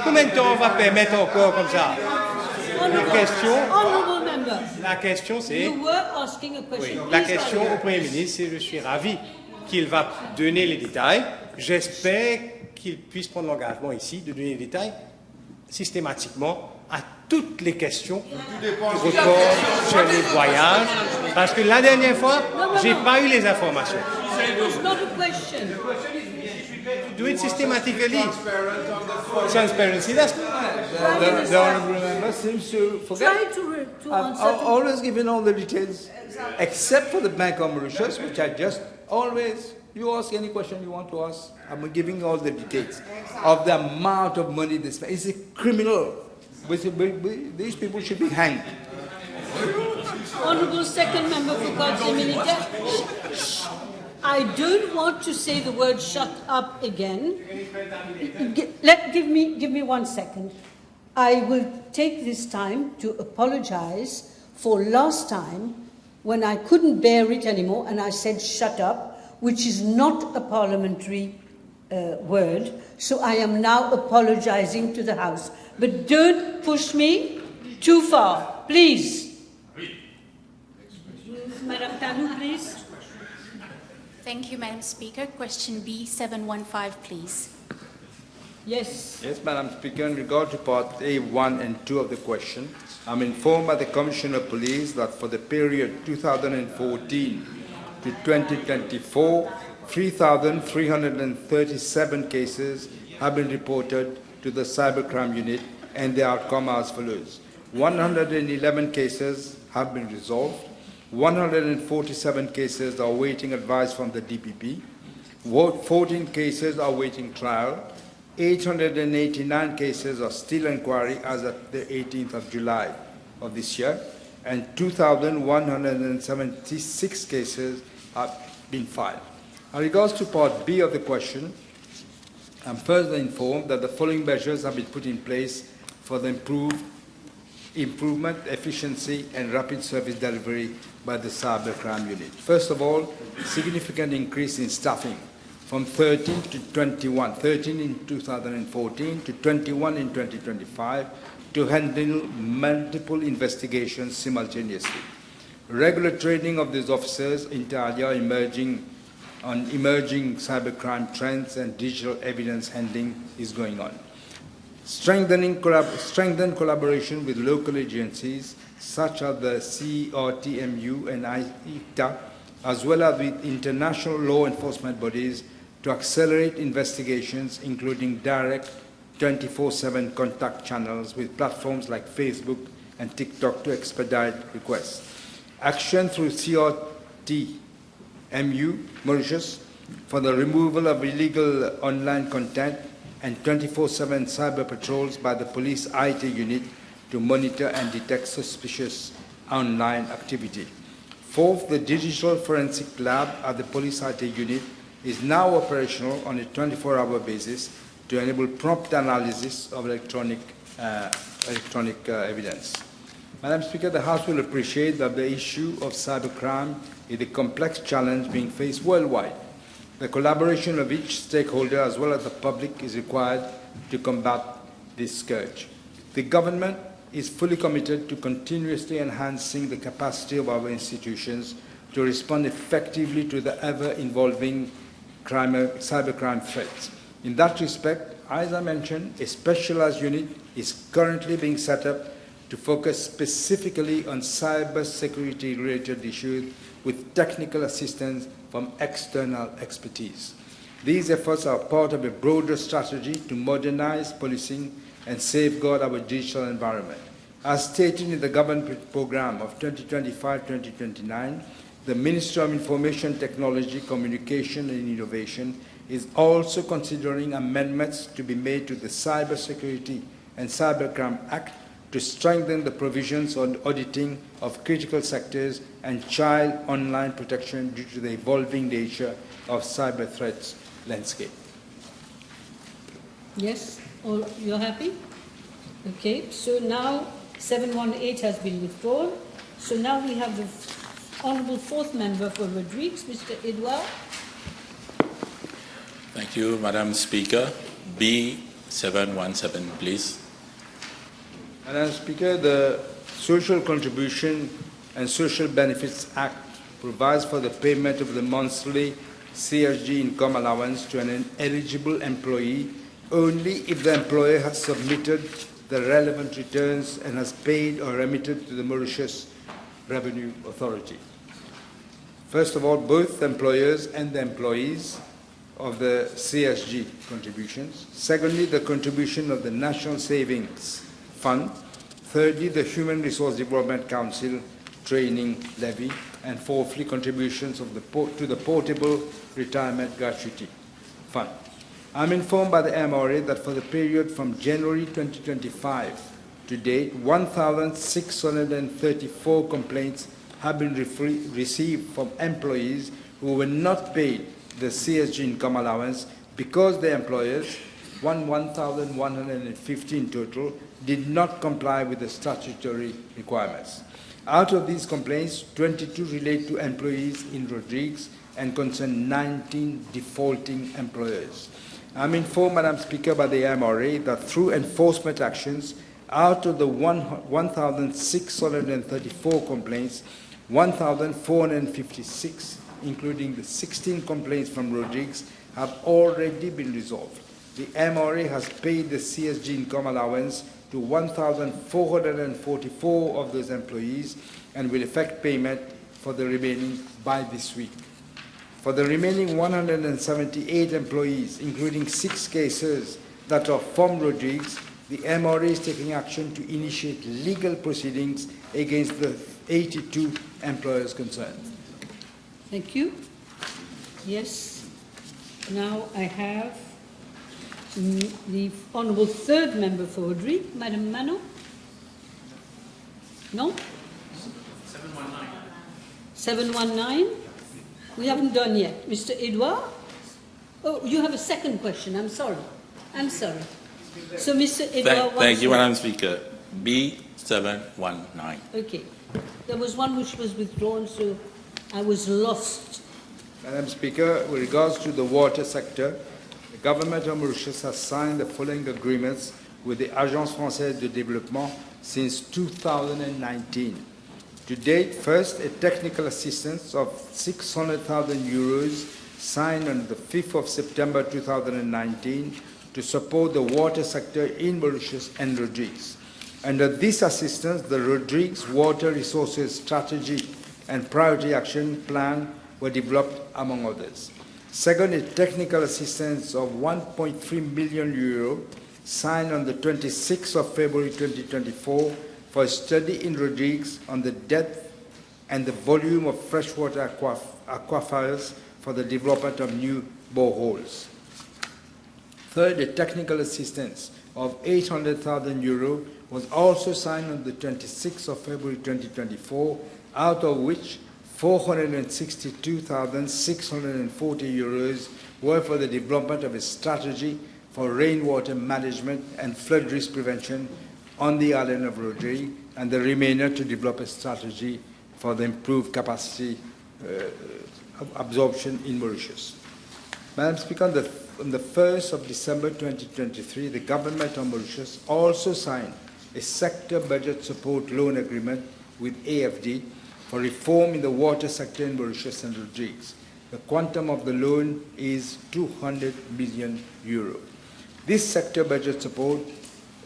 Combien de temps on va permettre encore comme ça? Honorable member. La question, c'est. You were asking a question. Oui, la Please question carry au Premier ministre, c'est je suis ravi qu'il va donner les détails. J'espère qu'il puisse prendre l'engagement ici de donner les détails systématiquement à toutes les questions qui reportent sur les voyages. Parce que la dernière fois, je n'ai pas eu les informations. It's not a question. Do it systematically. Transparency. That's The honourable member seems to forget. Try to answer. I've always given all the details, except for the Bank of Mauritius, which I just always, you ask any question you want to ask, I'm giving all the details of the amount of money they spend. It's a criminal. These people should be hanged. Honourable second member for Council I don't want to say the word shut up again. Give me 1 second. I will take this time to apologize for last time when I couldn't bear it anymore and I said shut up, which is not a parliamentary word. So I am now apologizing to the House. But don't push me too far, please. Madam Tanu, please. Thank you, Madam Speaker. Question B715, please. Yes. Yes, Madam Speaker, in regard to part A1 and 2 of the question, I'm informed by the Commissioner of Police that for the period 2014 to 2024, 3,337 cases have been reported to the Cybercrime Unit, and the outcome as follows. 111 cases have been resolved. 147 cases are awaiting advice from the DPP. 14 cases are awaiting trial. 889 cases are still inquiry as of the 18th of July of this year, and 2,176 cases have been filed. In regards to part B of the question, I'm further informed that the following measures have been put in place for the improvement, efficiency, and rapid service delivery by the Cybercrime Unit. First of all, significant increase in staffing from 13 to 21, 13 in 2014 to 21 in 2025 to handle multiple investigations simultaneously. Regular training of these officers entirely are emerging cybercrime trends and digital evidence handling is going on. Strengthened collaboration with local agencies such as the CRTMU and IITA, as well as with international law enforcement bodies to accelerate investigations, including direct 24/7 contact channels with platforms like Facebook and TikTok to expedite requests. Action through CRTMU Mauritius for the removal of illegal online content and 24/7 cyber patrols by the police IT unit to monitor and detect suspicious online activity. Fourth, the digital forensic lab at the police IT unit is now operational on a 24-hour basis to enable prompt analysis of electronic evidence. Madam Speaker, the House will appreciate that the issue of cybercrime is a complex challenge being faced worldwide. The collaboration of each stakeholder as well as the public is required to combat this scourge. The government is fully committed to continuously enhancing the capacity of our institutions to respond effectively to the ever-evolving cybercrime threats. In that respect, as I mentioned, a specialized unit is currently being set up to focus specifically on cybersecurity-related issues with technical assistance from external expertise. These efforts are part of a broader strategy to modernize policing and safeguard our digital environment. As stated in the government program of 2025-2029, the Ministry of Information Technology, Communication and Innovation is also considering amendments to be made to the Cybersecurity and Cybercrime Act to strengthen the provisions on auditing of critical sectors and child online protection due to the evolving nature of cyber threats landscape. Yes, all, you're happy? Okay, so now 718 has been withdrawn. So now we have the Honourable Fourth Member for Rodrigues, Mr. Edouard. Thank you, Madam Speaker. B717, please. Madam Speaker, the Social Contribution and Social Benefits Act provides for the payment of the monthly CSG income allowance to an eligible employee only if the employer has submitted the relevant returns and has paid or remitted to the Mauritius Revenue Authority. First of all, both the employers and the employees of the CSG contributions. Secondly, the contribution of the National Savings Fund. Thirdly, the Human Resource Development Council training levy. And fourthly, contributions of to the Portable Retirement Gratuity Fund. I'm informed by the MRA that for the period from January 2025 to date, 1,634 complaints have been received from employees who were not paid the CSG income allowance because the employers, 1,150 in total, did not comply with the statutory requirements. Out of these complaints, 22 relate to employees in Rodrigues and concern 19 defaulting employers. I'm informed, Madam Speaker, by the MRA that through enforcement actions, out of the 1,634 complaints, 1,456, including the 16 complaints from Rodrigues, have already been resolved. The MRA has paid the CSG income allowance to 1,444 of those employees and will effect payment for the remaining by this week. For the remaining 178 employees, including 6 cases that are from Rodrigues, the MRA is taking action to initiate legal proceedings against the 82 employers concerned. Thank you. Yes. Now I have the Honourable Third Member for Rodrigues, Madam Mano. No? 719. 719? We haven't done yet. Mr. Edouard? Oh, you have a second question. I'm sorry. I'm sorry. So, Mr. Edouard... Thank you, Madam Speaker. B719. Okay. There was one which was withdrawn, so I was lost. Madam Speaker, with regards to the water sector, the Government of Mauritius has signed the following agreements with the Agence Française de Développement since 2019. To date, first, a technical assistance of 600,000 euros signed on the 5th of September 2019 to support the water sector in Mauritius and Rodrigues. Under this assistance, the Rodrigues Water Resources Strategy and Priority Action Plan were developed, among others. Second, a technical assistance of 1.3 million euro signed on the 26th of February 2024 for a study in Rodrigues on the depth and the volume of freshwater aquifers for the development of new boreholes. Third, a technical assistance of 800,000 euro was also signed on the 26th of February 2024, out of which 462,640 euros were for the development of a strategy for rainwater management and flood risk prevention on the island of Rodrigues, and the remainder to develop a strategy for the improved capacity absorption in Mauritius. Madam Speaker, on the 1st of December 2023, the Government of Mauritius also signed a sector budget support loan agreement with AFD for reform in the water sector in Mauritius and Rodrigues. The quantum of the loan is 200 million euro. This sector budget support,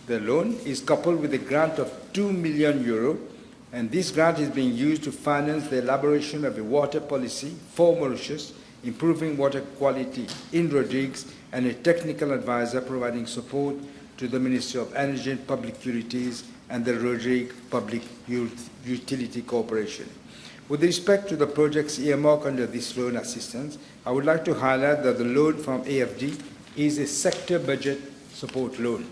the loan, is coupled with a grant of 2 million euro, and this grant is being used to finance the elaboration of a water policy for Mauritius improving water quality in Rodrigues, and a technical advisor providing support to the Ministry of Energy and Public Utilities and the Rodrigues Public Utility Corporation. With respect to the projects earmarked under this loan assistance, I would like to highlight that the loan from AFD is a sector budget support loan.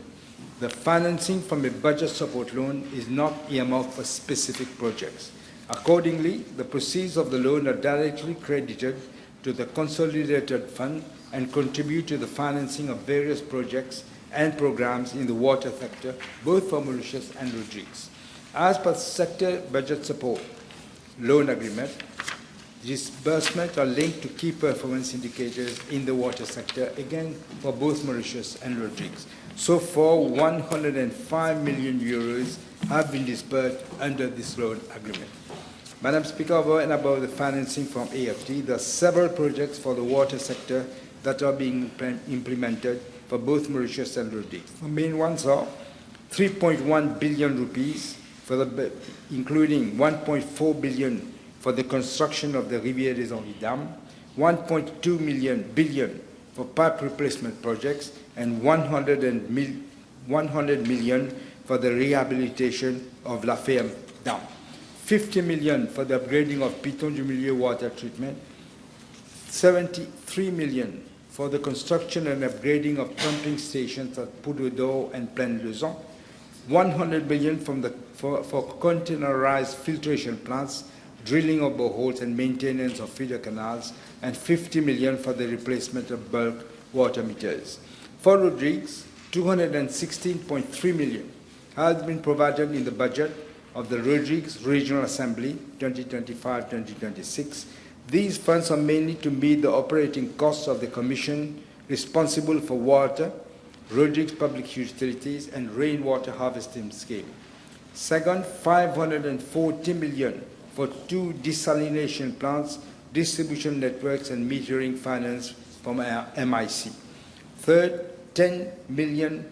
The financing from a budget support loan is not earmarked for specific projects. Accordingly, the proceeds of the loan are directly credited to the consolidated fund and contribute to the financing of various projects and programs in the water sector, both for Mauritius and Rodrigues. As per sector budget support loan agreement, disbursements are linked to key performance indicators in the water sector, again for both Mauritius and Rodrigues. So far, 105 million euros have been disbursed under this loan agreement. Madam Speaker, over and above the financing from AFT, there are several projects for the water sector that are being implemented for both Mauritius and Rodrigues. The main ones are 3.1 billion rupees, including 1.4 billion for the construction of the Rivière des Anguilles Dam, 1.2 billion for pipe replacement projects, and 100 million for the rehabilitation of La Ferme Dam, 50 million for the upgrading of Piton du Milieu water treatment, 73 million for the construction and upgrading of pumping stations at Poudre d'Or and Plaine-Lezon, 100 million for containerized filtration plants, drilling of boreholes and maintenance of feeder canals, and 50 million for the replacement of bulk water meters. For Rodrigues, 216.3 million has been provided in the budget of the Rodrigues Regional Assembly 2025-2026. These funds are mainly to meet the operating costs of the Commission responsible for water, Rodrigues Public Utilities, and rainwater harvesting scheme. Second, 540 million for 2 desalination plants, distribution networks, and metering finance from MIC. Third, $10 million,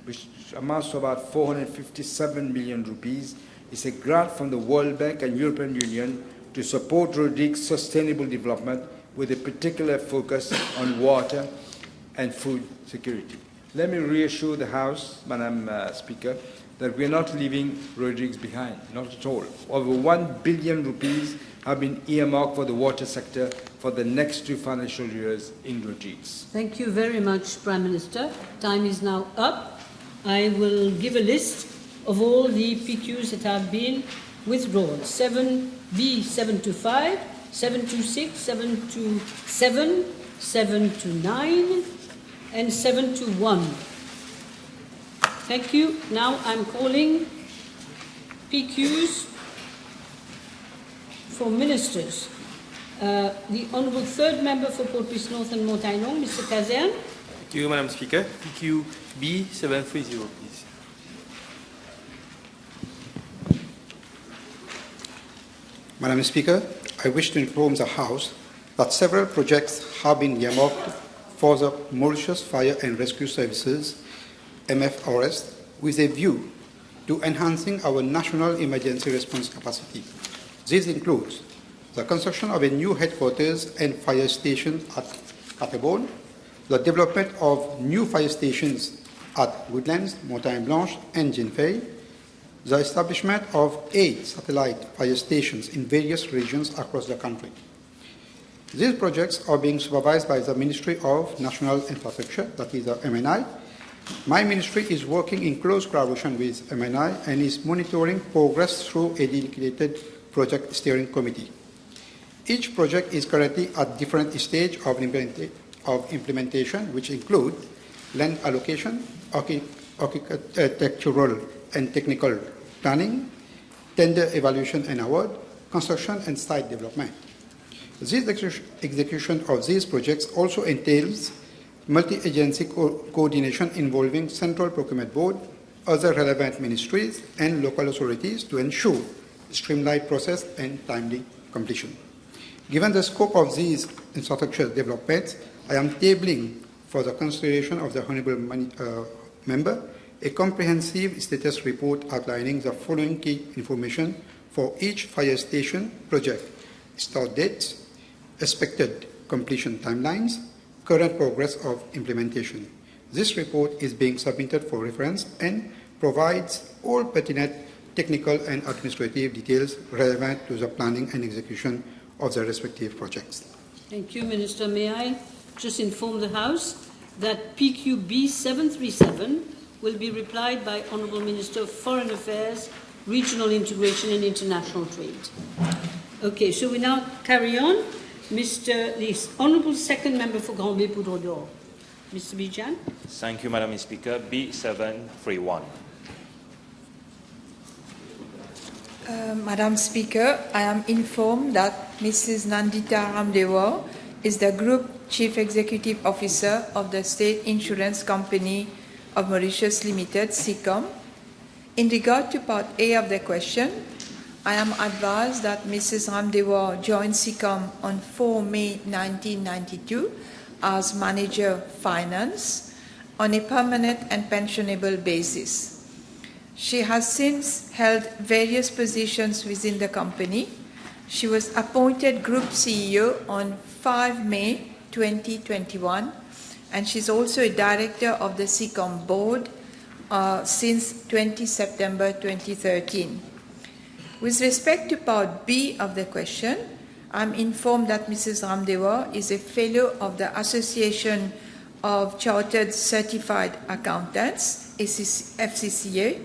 which amounts to about 457 million rupees, is a grant from the World Bank and European Union to support Rodrigues' sustainable development with a particular focus on water and food security. Let me reassure the House, Madam Speaker, that we are not leaving Rodrigues behind, not at all. Over 1 billion rupees have been earmarked for the water sector for the next 2 financial years in Rodrigues. Thank you very much, Prime Minister. Time is now up. I will give a list of all the PQs that have been withdrawn. 7B 725, 726, 727, 729, and 721. Thank you. Now I'm calling PQs for ministers. The Honourable Third Member for Port-Pice North and Montaignon, Mr. Kazan. Thank you, Madam Speaker. PQ B730, please. Madam Speaker, I wish to inform the House that several projects have been earmarked for the Mauritius Fire and Rescue Services, MFRS, with a view to enhancing our national emergency response capacity. This includes the construction of a new headquarters and fire station at Catabon, the development of new fire stations at Woodlands, Montagne Blanche, and Jinfei, the establishment of 8 satellite fire stations in various regions across the country. These projects are being supervised by the Ministry of National Infrastructure, that is the MNI. My ministry is working in close collaboration with MNI and is monitoring progress through a dedicated project steering committee. Each project is currently at different stages of implementation, which include land allocation, architectural and technical planning, tender evaluation and award, construction and site development. This execution of these projects also entails multi-agency coordination involving Central Procurement Board, other relevant ministries and local authorities to ensure streamlined process and timely completion. Given the scope of these infrastructure developments, I am tabling for the consideration of the Honourable Member a comprehensive status report outlining the following key information for each fire station project: start dates, expected completion timelines, current progress of implementation. This report is being submitted for reference and provides all pertinent technical and administrative details relevant to the planning and execution of the respective projects. Thank you, Minister. May I just inform the House that PQB 737 will be replied by Honourable Minister of Foreign Affairs, Regional Integration and International Trade. Okay, so we now carry on. The Honourable Second Member for Grand Bay Poudre d'Or, Mr. Bijan. Thank you, Madam Speaker. B731. Madam Speaker, I am informed that Mrs. Nandita Ramdewa is the Group Chief Executive Officer of the State Insurance Company of Mauritius Limited, SICOM. In regard to Part A of the question, I am advised that Mrs. Ramdewa joined SICOM on 4 May 1992 as Manager Finance on a permanent and pensionable basis. She has since held various positions within the company. She was appointed Group CEO on 5 May 2021, and she's also a Director of the SICOM Board since 20 September 2013. With respect to Part B of the question, I'm informed that Mrs. Ramdewa is a Fellow of the Association of Chartered Certified Accountants, FCCA,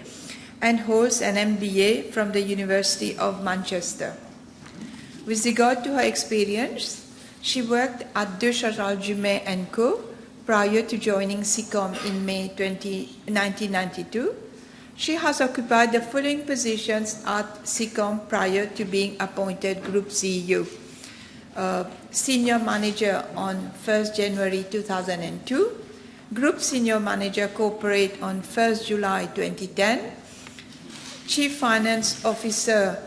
and holds an MBA from the University of Manchester. With regard to her experience, she worked at De Charal-Jumet & Co. prior to joining SICOM in May 1992. She has occupied the following positions at SICOM prior to being appointed Group CEO. Senior Manager on 1st January 2002, Group Senior Manager Corporate on 1st July 2010, Chief Finance Officer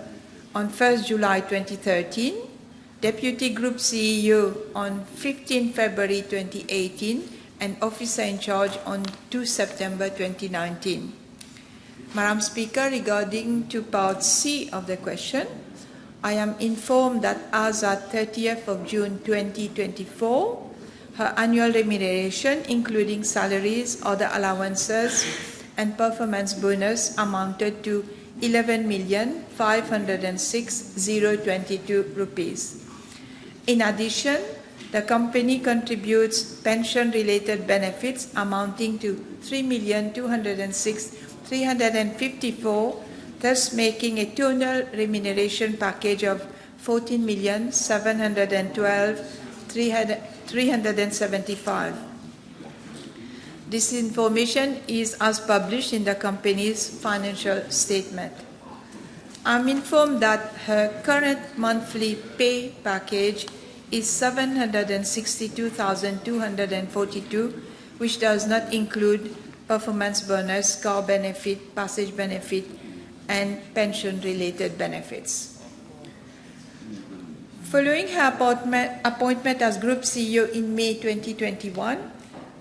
on 1st July 2013, Deputy Group CEO on 15 February 2018, and Officer in Charge on 2 September 2019. Madam Speaker, regarding to Part C of the question, I am informed that as at 30th of June 2024, her annual remuneration, including salaries, other allowances, and performance bonus amounted to 11,506,022 rupees. In addition, the company contributes pension-related benefits amounting to 3,206,354, thus making a total remuneration package of 14,712,375. This information is as published in the company's financial statement. I'm informed that her current monthly pay package is 762,242, which does not include performance bonus, car benefit, passage benefit, and pension-related benefits. Following her appointment as Group CEO in May 2021,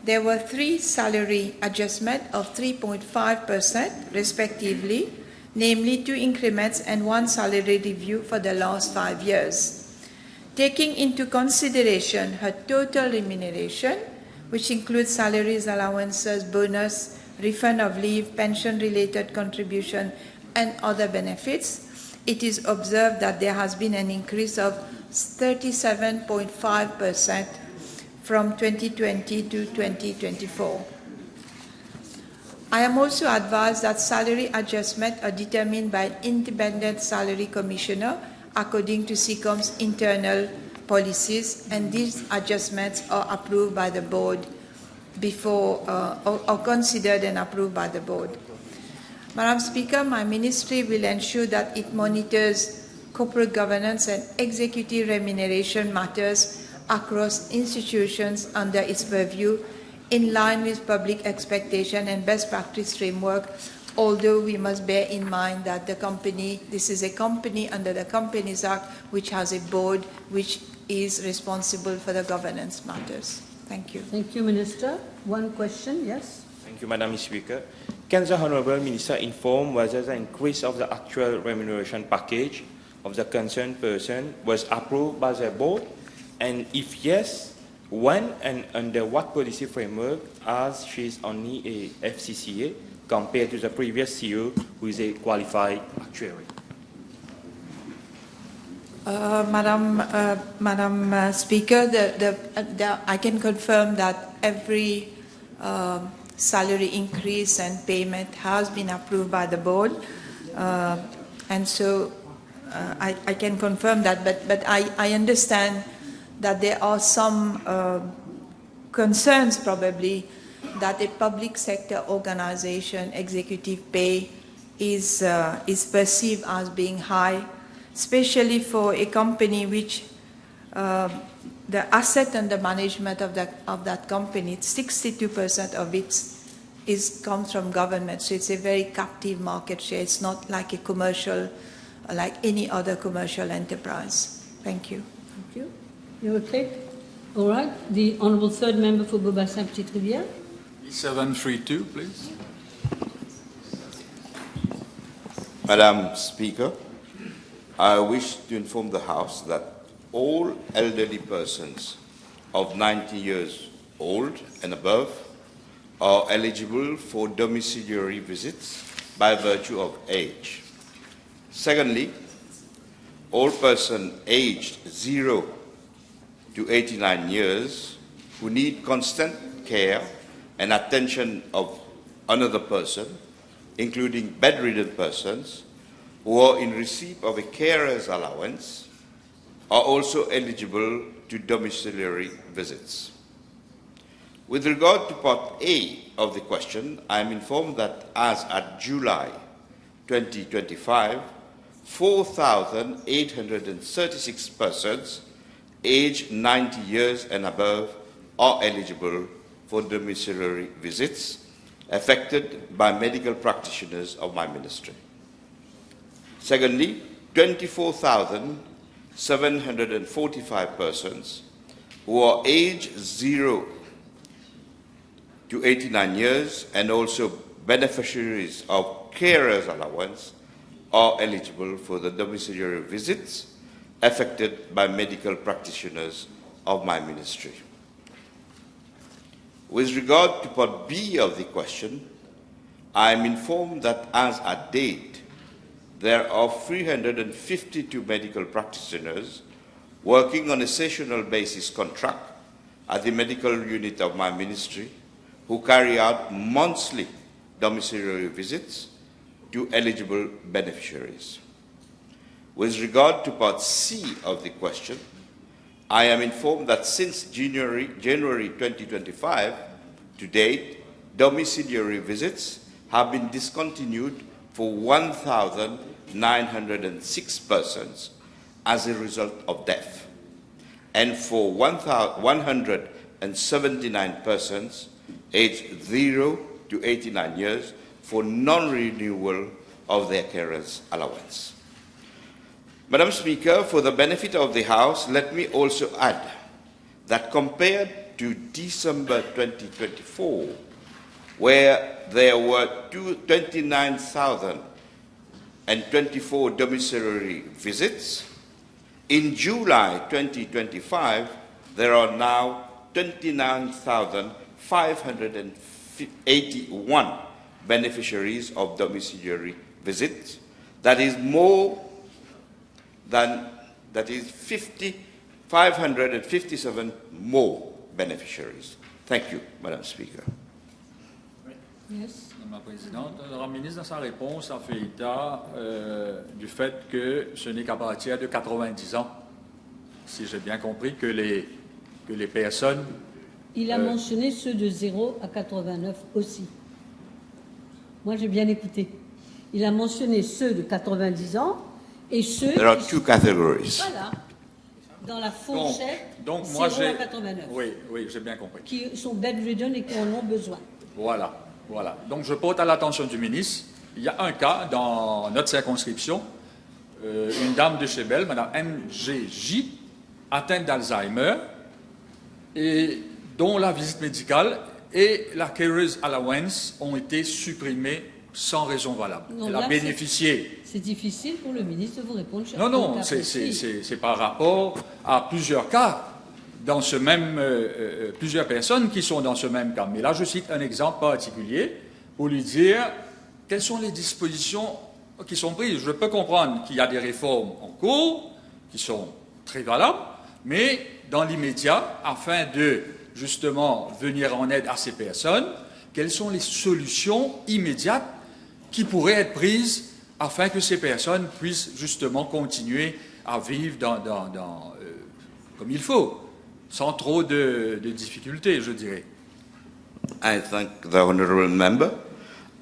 there were 3 salary adjustments of 3.5% respectively, namely 2 increments and 1 salary review for the last 5 years. Taking into consideration her total remuneration, which includes salaries, allowances, bonus, refund of leave, pension-related contribution, and other benefits, it is observed that there has been an increase of 37.5% from 2020 to 2024. I am also advised that salary adjustments are determined by an independent salary commissioner according to SICOM's internal policies, and these adjustments are approved by the board or considered and approved by the board. Madam Speaker, my ministry will ensure that it monitors corporate governance and executive remuneration matters across institutions under its purview in line with public expectation and best practice framework, although we must bear in mind that this is a company under the Companies Act which has a board which is responsible for the governance matters. Thank you. Thank you, Minister. One question, yes? Thank you, Madam Speaker. Can the Honourable Minister inform whether the increase of the actual remuneration package of the concerned person was approved by the board And if yes, when and under what policy framework, as she is only a FCCA compared to the previous CEO who is a qualified actuary? Madam Speaker, I can confirm that every salary increase and payment has been approved by the board, and so I can confirm that. But I understand that there are some concerns probably that a public sector organization executive pay is perceived as being high, especially for a company which the asset and the management of that company, 62% of it comes from government. So it's a very captive market share. It's not like a commercial, like any other commercial enterprise. Thank you. Thank you. You okay? All right. The Honourable Third Member for Beaubassin-Petite-Rivière. 732, please. Madam Speaker, I wish to inform the House that all elderly persons of 90 years old and above are eligible for domiciliary visits by virtue of age. Secondly, all persons aged 0 to 89 years who need constant care and attention of another person, including bedridden persons who are in receipt of a carer's allowance, are also eligible to domiciliary visits. With regard to Part A of the question, I am informed that as at July 2025, 4,836 persons aged 90 years and above are eligible for domiciliary visits affected by medical practitioners of my ministry. Secondly, 24,745 persons who are aged 0 to 89 years and also beneficiaries of carer's allowance are eligible for the domiciliary visits affected by medical practitioners of my ministry. With regard to Part B of the question, I am informed that as at date, there are 352 medical practitioners working on a sessional basis contract at the medical unit of my ministry who carry out monthly domiciliary visits to eligible beneficiaries. With regard to Part C of the question, I am informed that since January 2025 to date, domiciliary visits have been discontinued for 1,906 persons as a result of death, and for 179 persons aged 0 to 89 years for non-renewal of their carer's allowance. Madam Speaker, for the benefit of the House, let me also add that compared to December 2024, where there were 29,024 domiciliary visits, in July 2025, there are now 29,581 beneficiaries of domiciliary visits. That is more than 557 more beneficiaries. Thank you, Madam Speaker. Yes. Madame la Présidente, la ministre, dans sa réponse, a fait état du fait que ce n'est qu'à partir de 90 ans, si j'ai bien compris, que les personnes... Il a mentionné ceux de 0 à 89 aussi. Moi, j'ai bien écouté. Il a mentionné ceux de 90 ans et ceux... There are two categories. Voilà. Dans la fourchette, donc 0 moi, à 89. Oui, j'ai bien compris. Qui sont bedridden et qui en ont besoin. Voilà. Donc je porte à l'attention du ministre, il y a un cas dans notre circonscription, une dame de chez Belle, Madame MGJ, atteinte d'Alzheimer, et dont la visite médicale et la carer's allowance ont été supprimées sans raison valable. Non, elle a bénéficié. C'est difficile pour le ministre de vous répondre. Non, c'est par rapport à plusieurs cas. dans ce même, plusieurs personnes qui sont dans ce même cas. Mais là, je cite un exemple particulier pour lui dire quelles sont les dispositions qui sont prises. Je peux comprendre qu'il y a des réformes en cours qui sont très valables, mais dans l'immédiat, afin de justement venir en aide à ces personnes, quelles sont les solutions immédiates qui pourraient être prises afin que ces personnes puissent justement continuer à vivre comme il faut, sans trop de difficultés, je dirais. I thank the honourable member.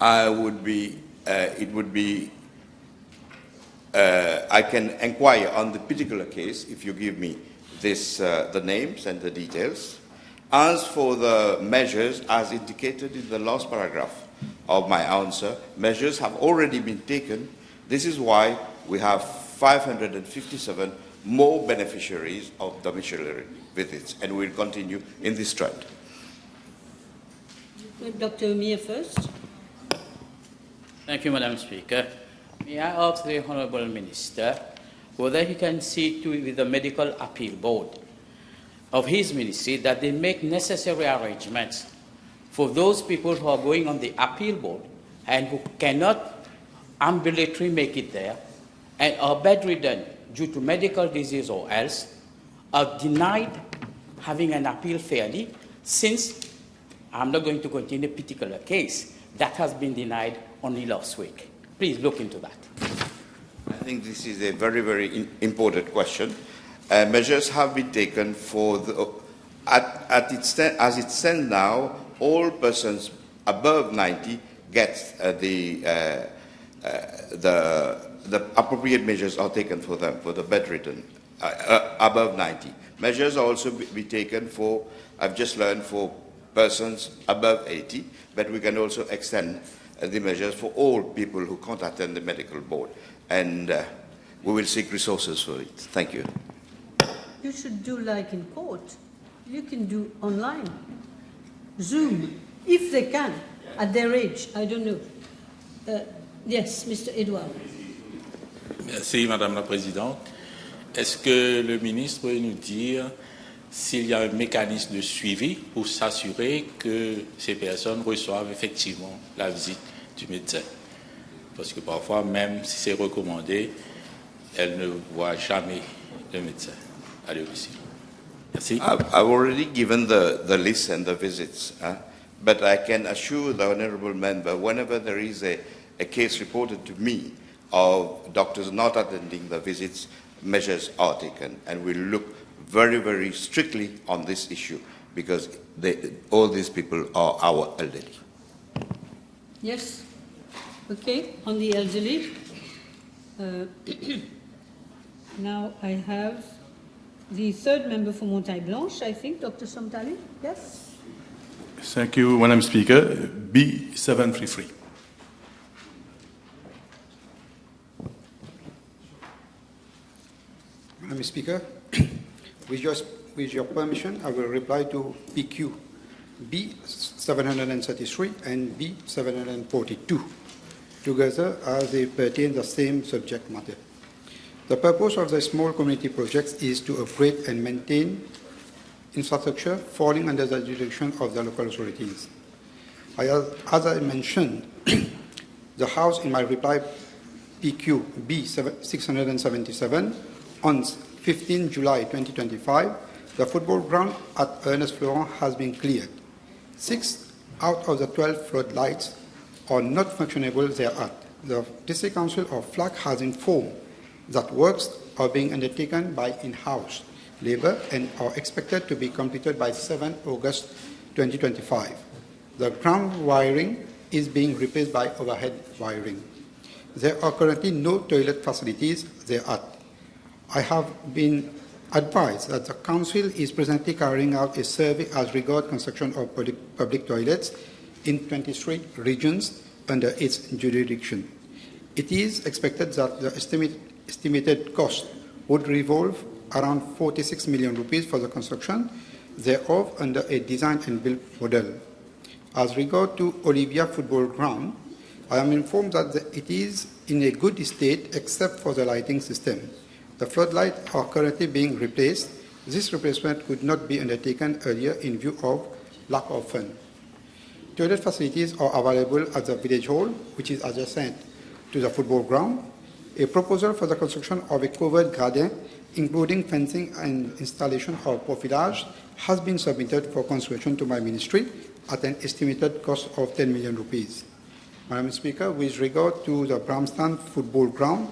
I can inquire on the particular case if you give me the names and the details. As for the measures, as indicated in the last paragraph of my answer, measures have already been taken. This is why we have 557 more beneficiaries of domiciliary visits, and we'll continue in this trend. Dr. Umia first. Thank you, Madam Speaker. May I ask the Honourable Minister whether he can see to with the Medical Appeal Board of his ministry that they make necessary arrangements for those people who are going on the appeal board and who cannot ambulatory make it there and are bedridden due to medical disease or else, are denied having an appeal fairly, since I'm not going to continue a particular case that has been denied only last week. Please look into that. I think this is a very, very important question. Measures have been taken for as it stands now. All persons above 90 get the appropriate measures are taken for them, for the bedridden above 90. Measures also be taken for, I've just learned, for persons above 80, but we can also extend the measures for all people who can't attend the medical board, and we will seek resources for it. Thank you. You should do like in court. You can do online, Zoom, if they can, at their age. I don't know. Yes, Mr. Edouard. Merci, Madame la Présidente. Est-ce que le ministre peut nous dire s'il y a un mécanisme de suivi pour s'assurer que ces personnes reçoivent effectivement la visite du médecin? Parce que parfois, même si c'est recommandé, elles ne voient jamais le médecin à domicile. Merci. I've already given the list and the visits, but I can assure the honourable member, whenever there is a case reported to me of doctors not attending the visits, measures are taken, and we look very, very strictly on this issue, because all these people are our elderly. Yes. Okay, on the elderly. Now I have the third member for Montagne Blanche, I think, Dr. Somtali. Yes? Thank you, Madam Speaker. B733. Madam Speaker, with your permission, I will reply to PQ B733 and B742 together as they pertain the same subject matter. The purpose of the small community projects is to upgrade and maintain infrastructure falling under the jurisdiction of the local authorities. As I mentioned, the House in my reply PQ B677 on 15 July 2025, the football ground at Ernest Florent has been cleared. 6 out of the 12 floodlights are not functionable thereat. The District Council of Flack has informed that works are being undertaken by in-house labor and are expected to be completed by 7 August 2025. The ground wiring is being replaced by overhead wiring. There are currently no toilet facilities thereat. I have been advised that the Council is presently carrying out a survey as regards construction of public toilets in 23 regions under its jurisdiction. It is expected that the estimated cost would revolve around 46 million rupees for the construction, thereof under a design and build model. As regard to Olivia Football Ground, I am informed that it is in a good state except for the lighting system. The floodlights are currently being replaced This replacement could not be undertaken earlier in view of lack of funds. Toilet facilities are available at the village hall, which is adjacent to the football ground. A proposal for the construction of a covered garden, including fencing and installation of profilage, has been submitted for consideration to my ministry at an estimated cost of 10 million rupees. Madam Speaker, with regard to the Bramston football ground,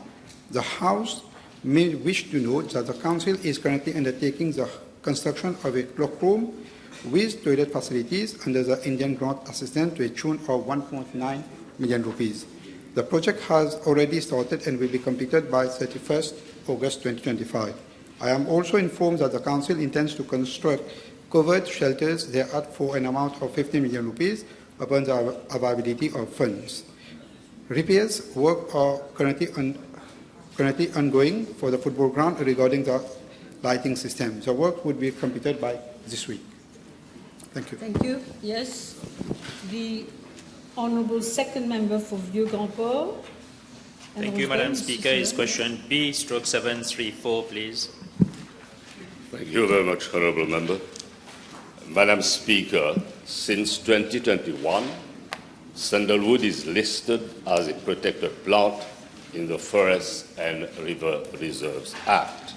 the House may wish to note that the Council is currently undertaking the construction of a cloakroom with toilet facilities under the Indian grant assistance to a tune of 1.9 million rupees. The project has already started and will be completed by 31st August 2025. I am also informed that the Council intends to construct covered shelters thereat for an amount of 50 million rupees upon the availability of funds. Repairs work are currently ongoing for the football ground regarding the lighting system. The work would be completed by this week. Thank you. Thank you. Yes. The Honourable Second Member for Vieux-Grand-Port. Thank you, Madam Speaker. Is question B/734, please. Thank you very much, Honourable Member. Madam Speaker, since 2021, sandalwood is listed as a protected plant in the Forests and River Reserves Act.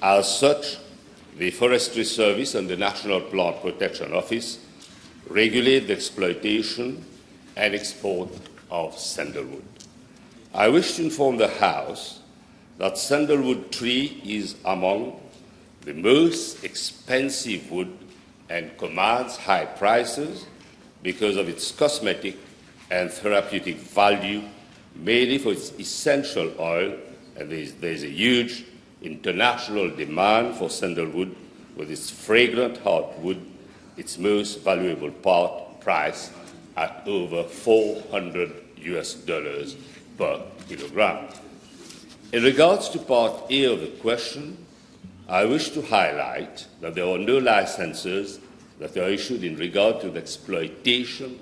As such, the Forestry Service and the National Plant Protection Office regulate the exploitation and export of sandalwood. I wish to inform the House that sandalwood tree is among the most expensive wood and commands high prices because of its cosmetic and therapeutic value, mainly for its essential oil, and there's a huge international demand for sandalwood, with its fragrant hardwood, its most valuable part, priced at over $400 per kilogram. In regards to Part A of the question, I wish to highlight that there are no licenses that are issued in regard to the exploitation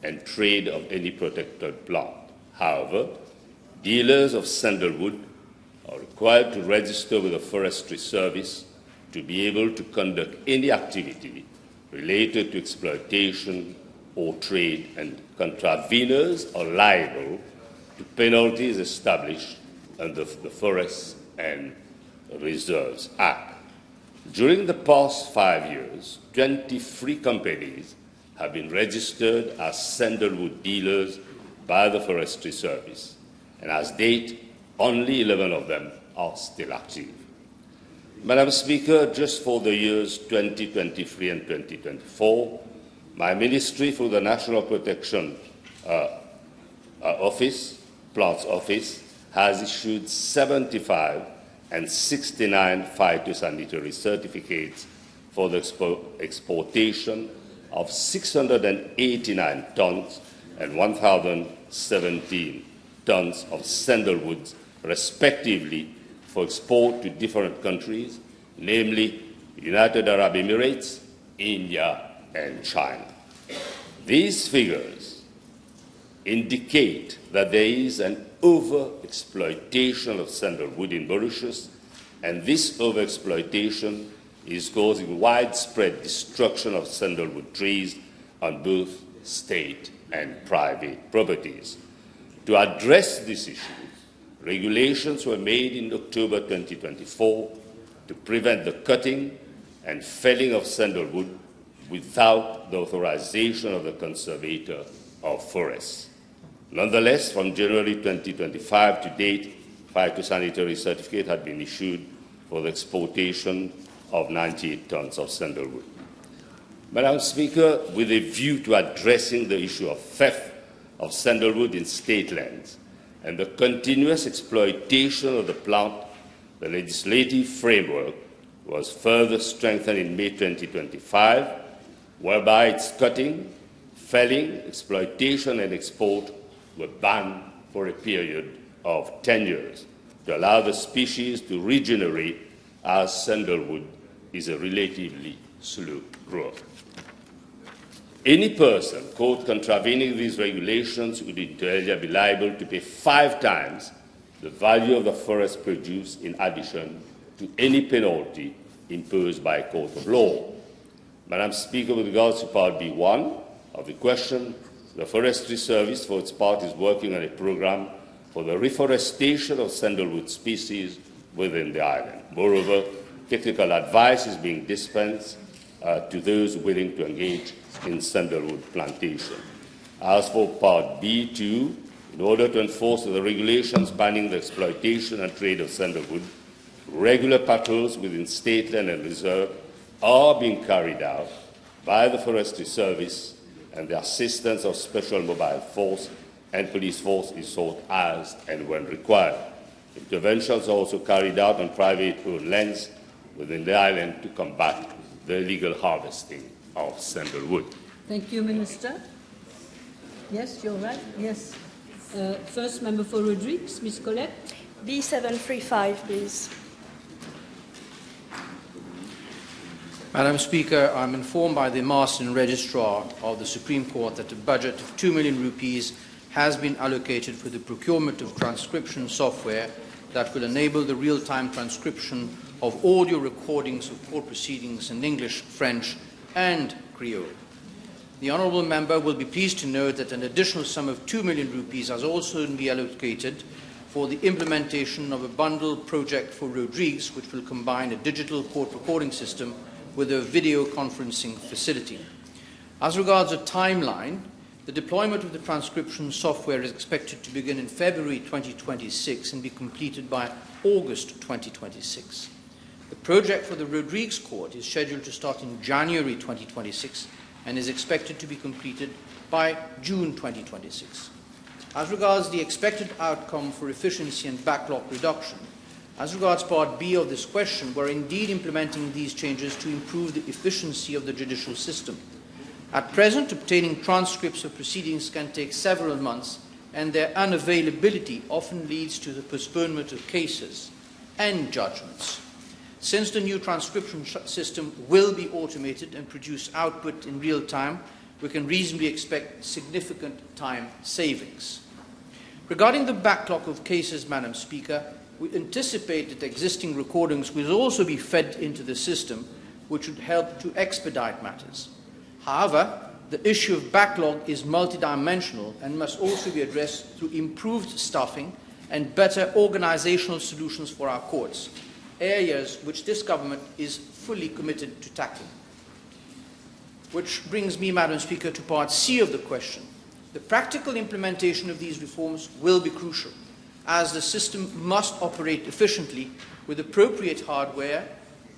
and trade of any protected plant. However, dealers of sandalwood are required to register with the Forestry Service to be able to conduct any activity related to exploitation or trade, and contraveners are liable to penalties established under the Forests and Reserves Act. During the past 5 years, 23 companies have been registered as sandalwood dealers by the Forestry Service, and as date, only 11 of them are still active. Madam Speaker, just for the years 2023 and 2024, my ministry, through the National Protection Office, Plants Office, has issued 75 and 69 phytosanitary certificates for the exportation of 689 tons and 1,017 tons of sandalwood, respectively, for export to different countries, namely United Arab Emirates, India, and China. These figures indicate that there is an overexploitation of sandalwood in Mauritius, and this overexploitation is causing widespread destruction of sandalwood trees on both state and private properties. To address this issue, regulations were made in October 2024 to prevent the cutting and felling of sandalwood without the authorization of the conservator of forests. Nonetheless, from January 2025 to date, phytosanitary certificate had been issued for the exportation of 98 tons of sandalwood. Madam Speaker, with a view to addressing the issue of theft of sandalwood in state lands and the continuous exploitation of the plant, the legislative framework was further strengthened in May 2025, whereby its cutting, felling, exploitation, and export were banned for a period of 10 years to allow the species to regenerate, as sandalwood is a relatively slow grower. Any person caught contravening these regulations would inter alia be liable to pay 5 times the value of the forest produce, in addition to any penalty imposed by a court of law. Madam Speaker, with regards to part B1 of the question, the Forestry Service, for its part, is working on a program for the reforestation of sandalwood species within the island. Moreover, technical advice is being dispensed to those willing to engage in sandalwood plantation. As for part B2, in order to enforce the regulations banning the exploitation and trade of sandalwood, regular patrols within state land and reserve are being carried out by the Forestry Service, and the assistance of Special Mobile Force and Police Force is sought as and when required. Interventions are also carried out on private-owned lands within the island to combat the illegal harvesting of sandalwood. Thank you, Minister. Yes, you're right. Yes. First member for Rodrigues, Ms. Colette. B735, please. Madam Speaker, I'm informed by the Master and Registrar of the Supreme Court that a budget of 2 million rupees has been allocated for the procurement of transcription software that will enable the real-time transcription of audio recordings of court proceedings in English, French, and Creole. The Honourable Member will be pleased to note that an additional sum of 2 million rupees has also been allocated for the implementation of a bundle project for Rodrigues, which will combine a digital court recording system with a video conferencing facility. As regards a timeline, the deployment of the transcription software is expected to begin in February 2026 and be completed by August 2026. The project for the Rodrigues Court is scheduled to start in January 2026 and is expected to be completed by June 2026. As regards the expected outcome for efficiency and backlog reduction, as regards Part B of this question, we're indeed implementing these changes to improve the efficiency of the judicial system. At present, obtaining transcripts of proceedings can take several months, and their unavailability often leads to the postponement of cases and judgments. Since the new transcription system will be automated and produce output in real time, we can reasonably expect significant time savings. Regarding the backlog of cases, Madam Speaker, we anticipate that existing recordings will also be fed into the system, which would help to expedite matters. However, the issue of backlog is multidimensional and must also be addressed through improved staffing and better organizational solutions for our courts, areas which this government is fully committed to tackling. Which brings me, Madam Speaker, to Part C of the question. The practical implementation of these reforms will be crucial, as the system must operate efficiently with appropriate hardware,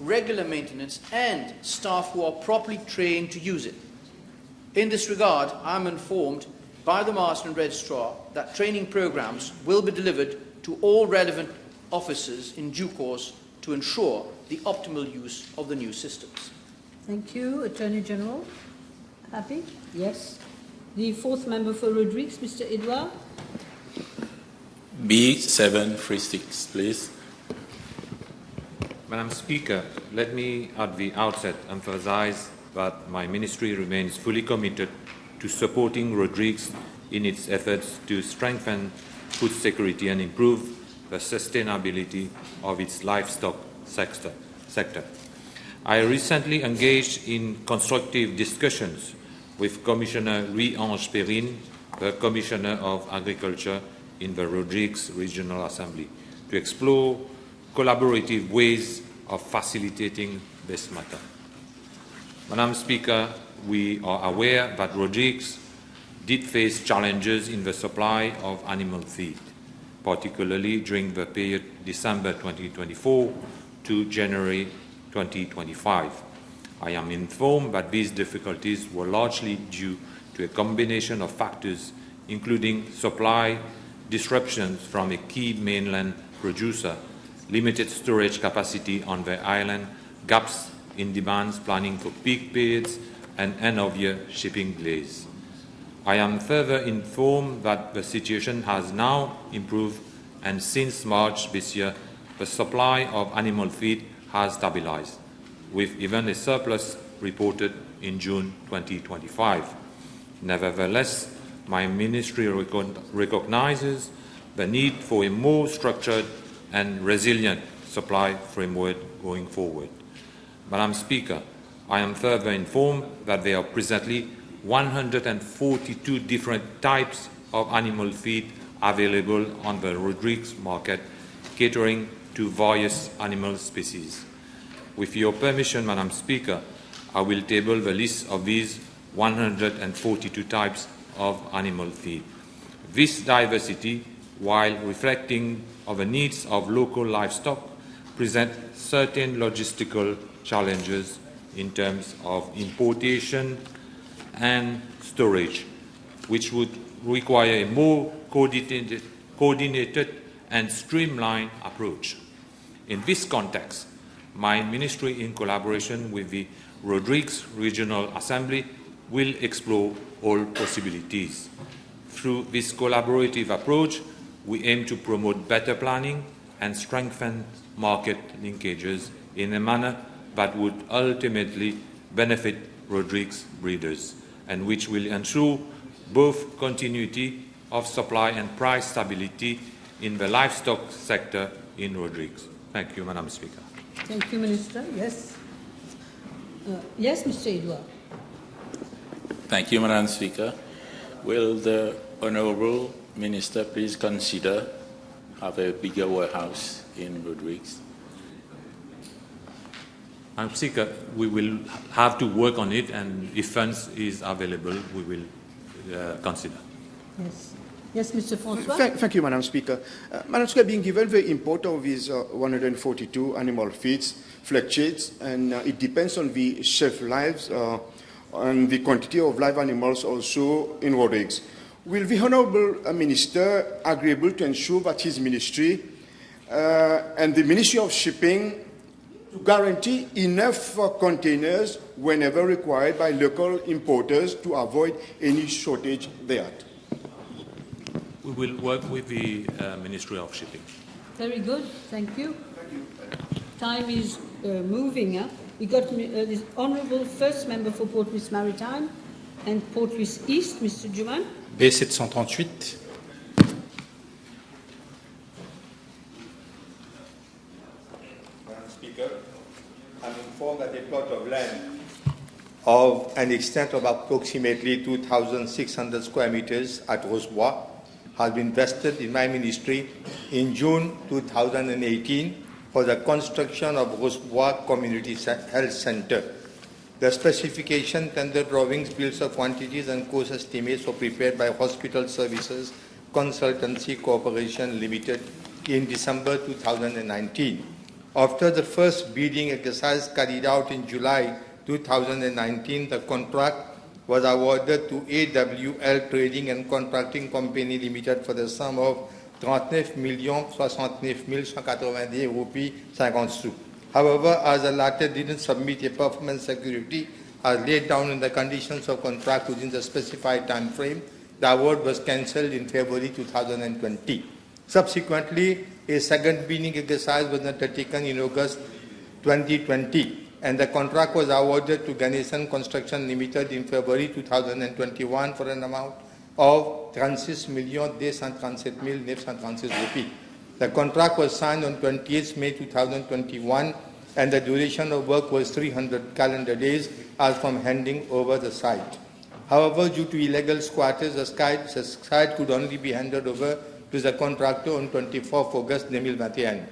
regular maintenance, and staff who are properly trained to use it. In this regard, I am informed by the Master and Registrar that training programs will be delivered to all relevant officers in due course to ensure the optimal use of the new systems. Thank you. Attorney General. Happy? Yes. The fourth member for Rodrigues, Mr. Edouard. B736, please. Madam Speaker, let me at the outset emphasize that my ministry remains fully committed to supporting Rodrigues in its efforts to strengthen food security and improve the sustainability of its livestock sector. I recently engaged in constructive discussions with Commissioner Louis-Ange Perrine, the Commissioner of Agriculture in the Rodrigues Regional Assembly, to explore collaborative ways of facilitating this matter. Madam Speaker, we are aware that Rodrigues did face challenges in the supply of animal feed, particularly during the period December 2024 to January 2025. I am informed that these difficulties were largely due to a combination of factors, including supply disruptions from a key mainland producer, limited storage capacity on the island, gaps in demands planning for peak periods, and end-of-year shipping delays. I am further informed that the situation has now improved, and since March this year, the supply of animal feed has stabilized, with even a surplus reported in June 2025. Nevertheless, my ministry recognizes the need for a more structured and resilient supply framework going forward. Madam Speaker, I am further informed that there are presently 142 different types of animal feed available on the Rodrigues market, catering to various animal species. With your permission, Madam Speaker, I will table the list of these 142 types of animal feed. This diversity, while reflecting on the needs of local livestock, present certain logistical challenges in terms of importation and storage, which would require a more coordinated and streamlined approach. In this context, my ministry, in collaboration with the Rodrigues Regional Assembly, will explore all possibilities. Through this collaborative approach, we aim to promote better planning and strengthen market linkages in a manner that would ultimately benefit Rodrigues breeders and which will ensure both continuity of supply and price stability in the livestock sector in Rodrigues. Thank you, Madam Speaker. Thank you, Minister. Yes. Yes, Mr. Edouard. Thank you, Madam Speaker. Will the Honourable Minister please consider have a bigger warehouse in Rodrigues? Madam Speaker, we will have to work on it, and if funds is available, we will consider. Yes. Yes, Mr. Francois. Thank you, Madam Speaker. Madam Speaker, being given the import of these 142 animal feeds fluctuates, and it depends on the shelf lives and the quantity of live animals also in Rodrigues. Will the Honourable Minister agreeable to ensure that his ministry and the Ministry of Shipping to guarantee enough containers whenever required by local importers to avoid any shortage there? We will work with the Ministry of Shipping. Very good. Thank you. Time is moving up. We got this Honourable First Member for Port Louis Maritime and Port Louis East, Mr. Juman. B738. Madam Speaker, I'm informed that a plot of land of an extent of approximately 2,600 square meters at Rosebois has been vested in my ministry in June 2018 for the construction of Rosebois Community Health Center. The specification, tender drawings, bills of quantities and cost estimates were prepared by Hospital Services Consultancy Corporation Limited in December 2019. After the first bidding exercise carried out in July 2019, the contract was awarded to AWL Trading and Contracting Company Limited for the sum of 39,069,190 rupees 50 sous. However, as the latter didn't submit a performance security as laid down in the conditions of contract within the specified time frame, the award was cancelled in February 2020. Subsequently, a second bidding exercise was undertaken in August 2020, and the contract was awarded to Ganesan Construction Limited in February 2021 for an amount of 36,237,936 rupees. The contract was signed on 28 May 2021, and the duration of work was 300 calendar days as from handing over the site. However, due to illegal squatters, the site could only be handed over to the contractor on 24 August 2021.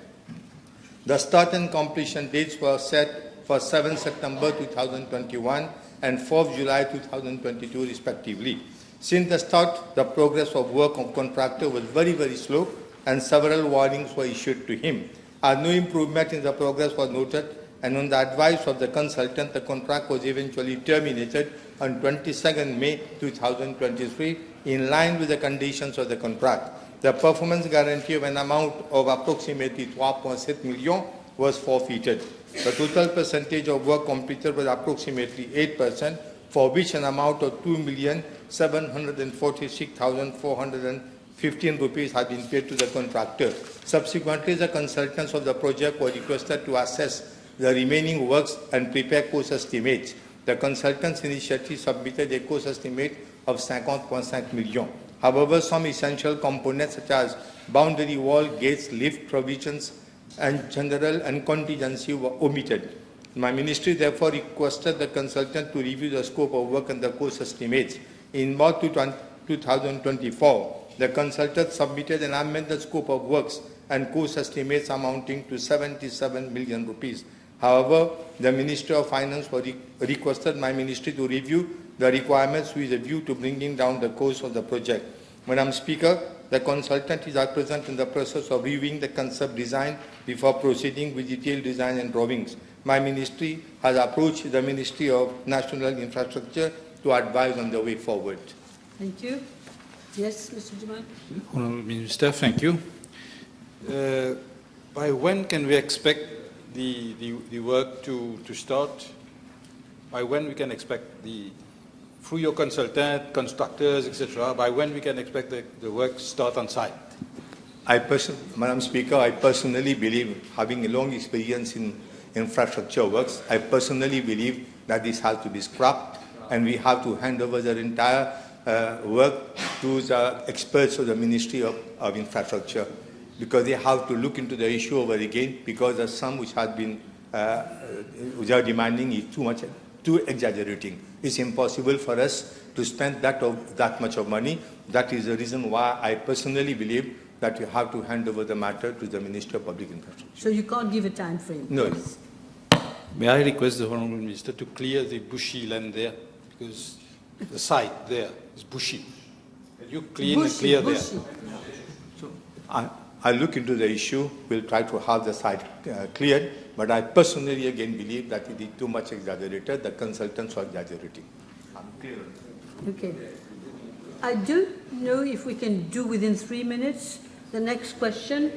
The start and completion dates were set for 7 September 2021 and 4 July 2022 respectively. Since the start, the progress of work of contractor was very, very slow, and several warnings were issued to him. As no improvement in the progress was noted, and on the advice of the consultant, the contract was eventually terminated on 22nd May 2023 in line with the conditions of the contract. The performance guarantee of an amount of approximately 3.7 million was forfeited. The total percentage of work completed was approximately 8%, for which an amount of 2,746,415 rupees has been paid to the contractor. Subsequently, the consultants of the project were requested to assess the remaining works and prepare cost estimates. The consultants initially submitted a cost estimate of 50.5 million. However, some essential components such as boundary wall, gates, lift provisions, and general and contingency were omitted. My ministry therefore requested the consultant to review the scope of work and the cost estimates. In March 2024, the consultant submitted an amended scope of works and cost estimates amounting to 77 million rupees. However, the Ministry of Finance requested my ministry to review the requirements with a view to bringing down the cost of the project. Madam Speaker, the consultant is at present in the process of reviewing the concept design before proceeding with detailed design and drawings. My ministry has approached the Ministry of National Infrastructure to advise on the way forward. Thank you. Yes, Mr. Jamal. Honourable Minister, thank you. By when can we expect the work to start? By when we can expect through your consultant, constructors, etc., by when we can expect the work to start on site? Madam Speaker, I personally believe, having a long experience in infrastructure works, I personally believe that this has to be scrapped and we have to hand over the entire work to the experts of the Ministry of Infrastructure, because they have to look into the issue over again, because the sum which has been which are demanding is too exaggerating. It's impossible for us to spend that much of money. That is the reason why I personally believe that you have to hand over the matter to the Ministry of Public Infrastructure. So you can't give a time frame? No. Yes. May I request the Honourable Minister to clear the bushy land there, because the site there is bushy. Can you clear there? So I'll look into the issue. We'll try to have the site cleared. But I personally again believe that it is too much exaggerated. The consultants are exaggerating. I'm clear. Okay. I don't know if we can do within 3 minutes. The next question,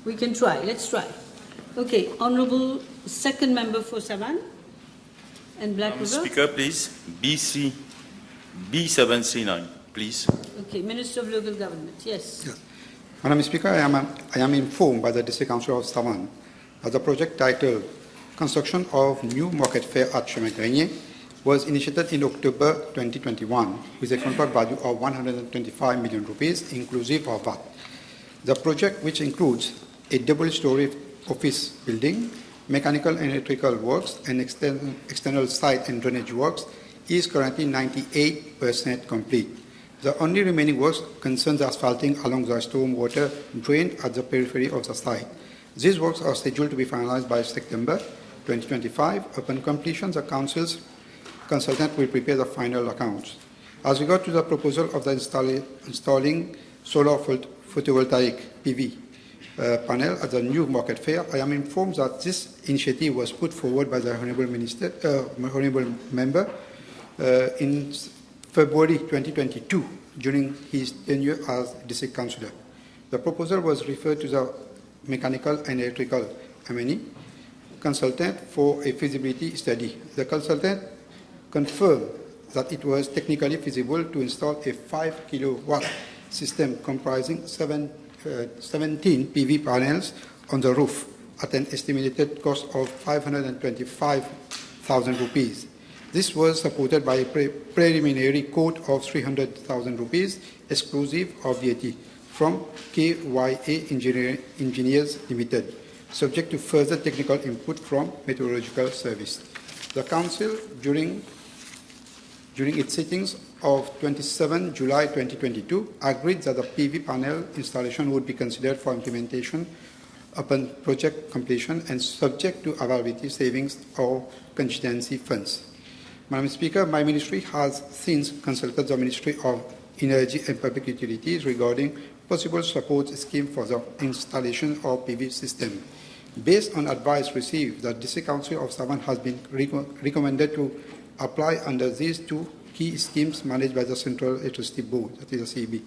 we can try. Let's try. Okay. Honourable second member for Savan and Black River. Speaker, please. B739, please. Okay. Minister of Local Government. Yes. Madam Speaker, I am informed by the District Council of Savan that the project titled Construction of New Market Fair at Chemin was initiated in October 2021 with a contract value of 125 million rupees inclusive of VAT. The project, which includes a double-story office building, mechanical and electrical works, and external site and drainage works, is currently 98% complete. The only remaining works concerns asphalting along the stormwater drain at the periphery of the site. These works are scheduled to be finalized by September 2025. Upon completion, the Council's consultant will prepare the final accounts. As regard to the proposal of the installing solar photovoltaic PV panel at the new market fair, I am informed that this initiative was put forward by the Honourable Member in February 2022 during his tenure as District Councillor. The proposal was referred to the Mechanical and Electrical M&E consultant for a feasibility study. The consultant confirmed that it was technically feasible to install a 5 kilowatt system comprising 17 PV panels on the roof at an estimated cost of 525,000 rupees. This was supported by a preliminary quote of 300,000 rupees exclusive of VAT from KYA Engineers Limited, subject to further technical input from Meteorological Service. The Council, during its sittings of 27 July 2022, agreed that the PV panel installation would be considered for implementation upon project completion and subject to availability savings or contingency funds. Madam Speaker, my ministry has since consulted the Ministry of Energy and Public Utilities regarding possible support scheme for the installation of PV system. Based on advice received, the District Council of Savan has been recommended to apply under these two key schemes managed by the Central Electricity Board, that is the CEB.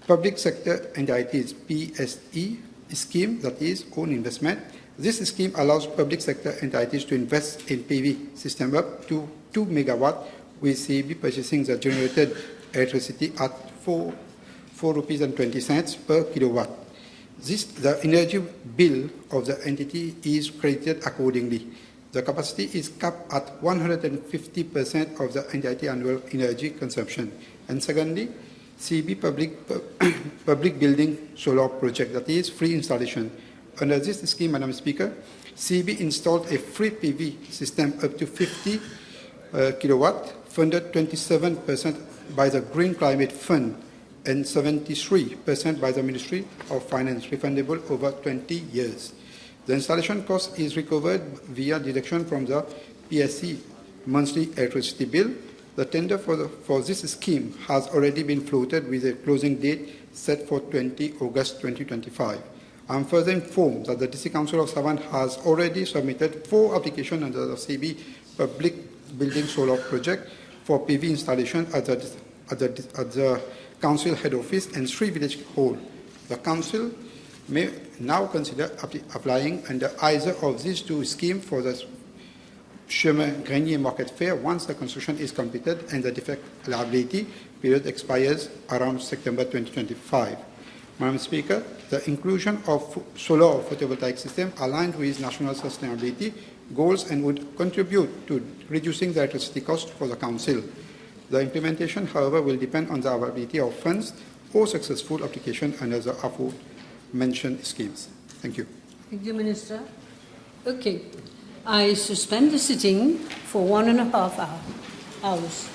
Public sector entities PSE scheme, that is own investment. This scheme allows public sector entities to invest in PV system up to 2 megawatt, with CEB purchasing the generated electricity at 4.20 rupees per kilowatt. The energy bill of the entity is credited accordingly. The capacity is capped at 150% of the entity annual energy consumption. And secondly, CEB public building solar project, that is free installation. Under this scheme, Madam Speaker, CB installed a free PV system up to 50 kilowatt, funded 27% by the Green Climate Fund and 73% by the Ministry of Finance, refundable over 20 years. The installation cost is recovered via deduction from the PSC monthly electricity bill. The tender for this scheme has already been floated with a closing date set for 20 August 2025. I am further informed that the District Council of Savannah has already submitted 4 applications under the CB Public Building Solar Project for PV installation at the Council Head Office and 3 village hall. The Council may now consider applying under either of these 2 schemes for the Chemin Grenier Market Fair once the construction is completed and the defect liability period expires around September 2025. Madam Speaker, the inclusion of solar photovoltaic system aligned with national sustainability goals and would contribute to reducing the electricity cost for the Council. The implementation, however, will depend on the availability of funds or successful application under the aforementioned schemes. Thank you. Thank you, Minister. Okay. I suspend the sitting for 1.5 hours.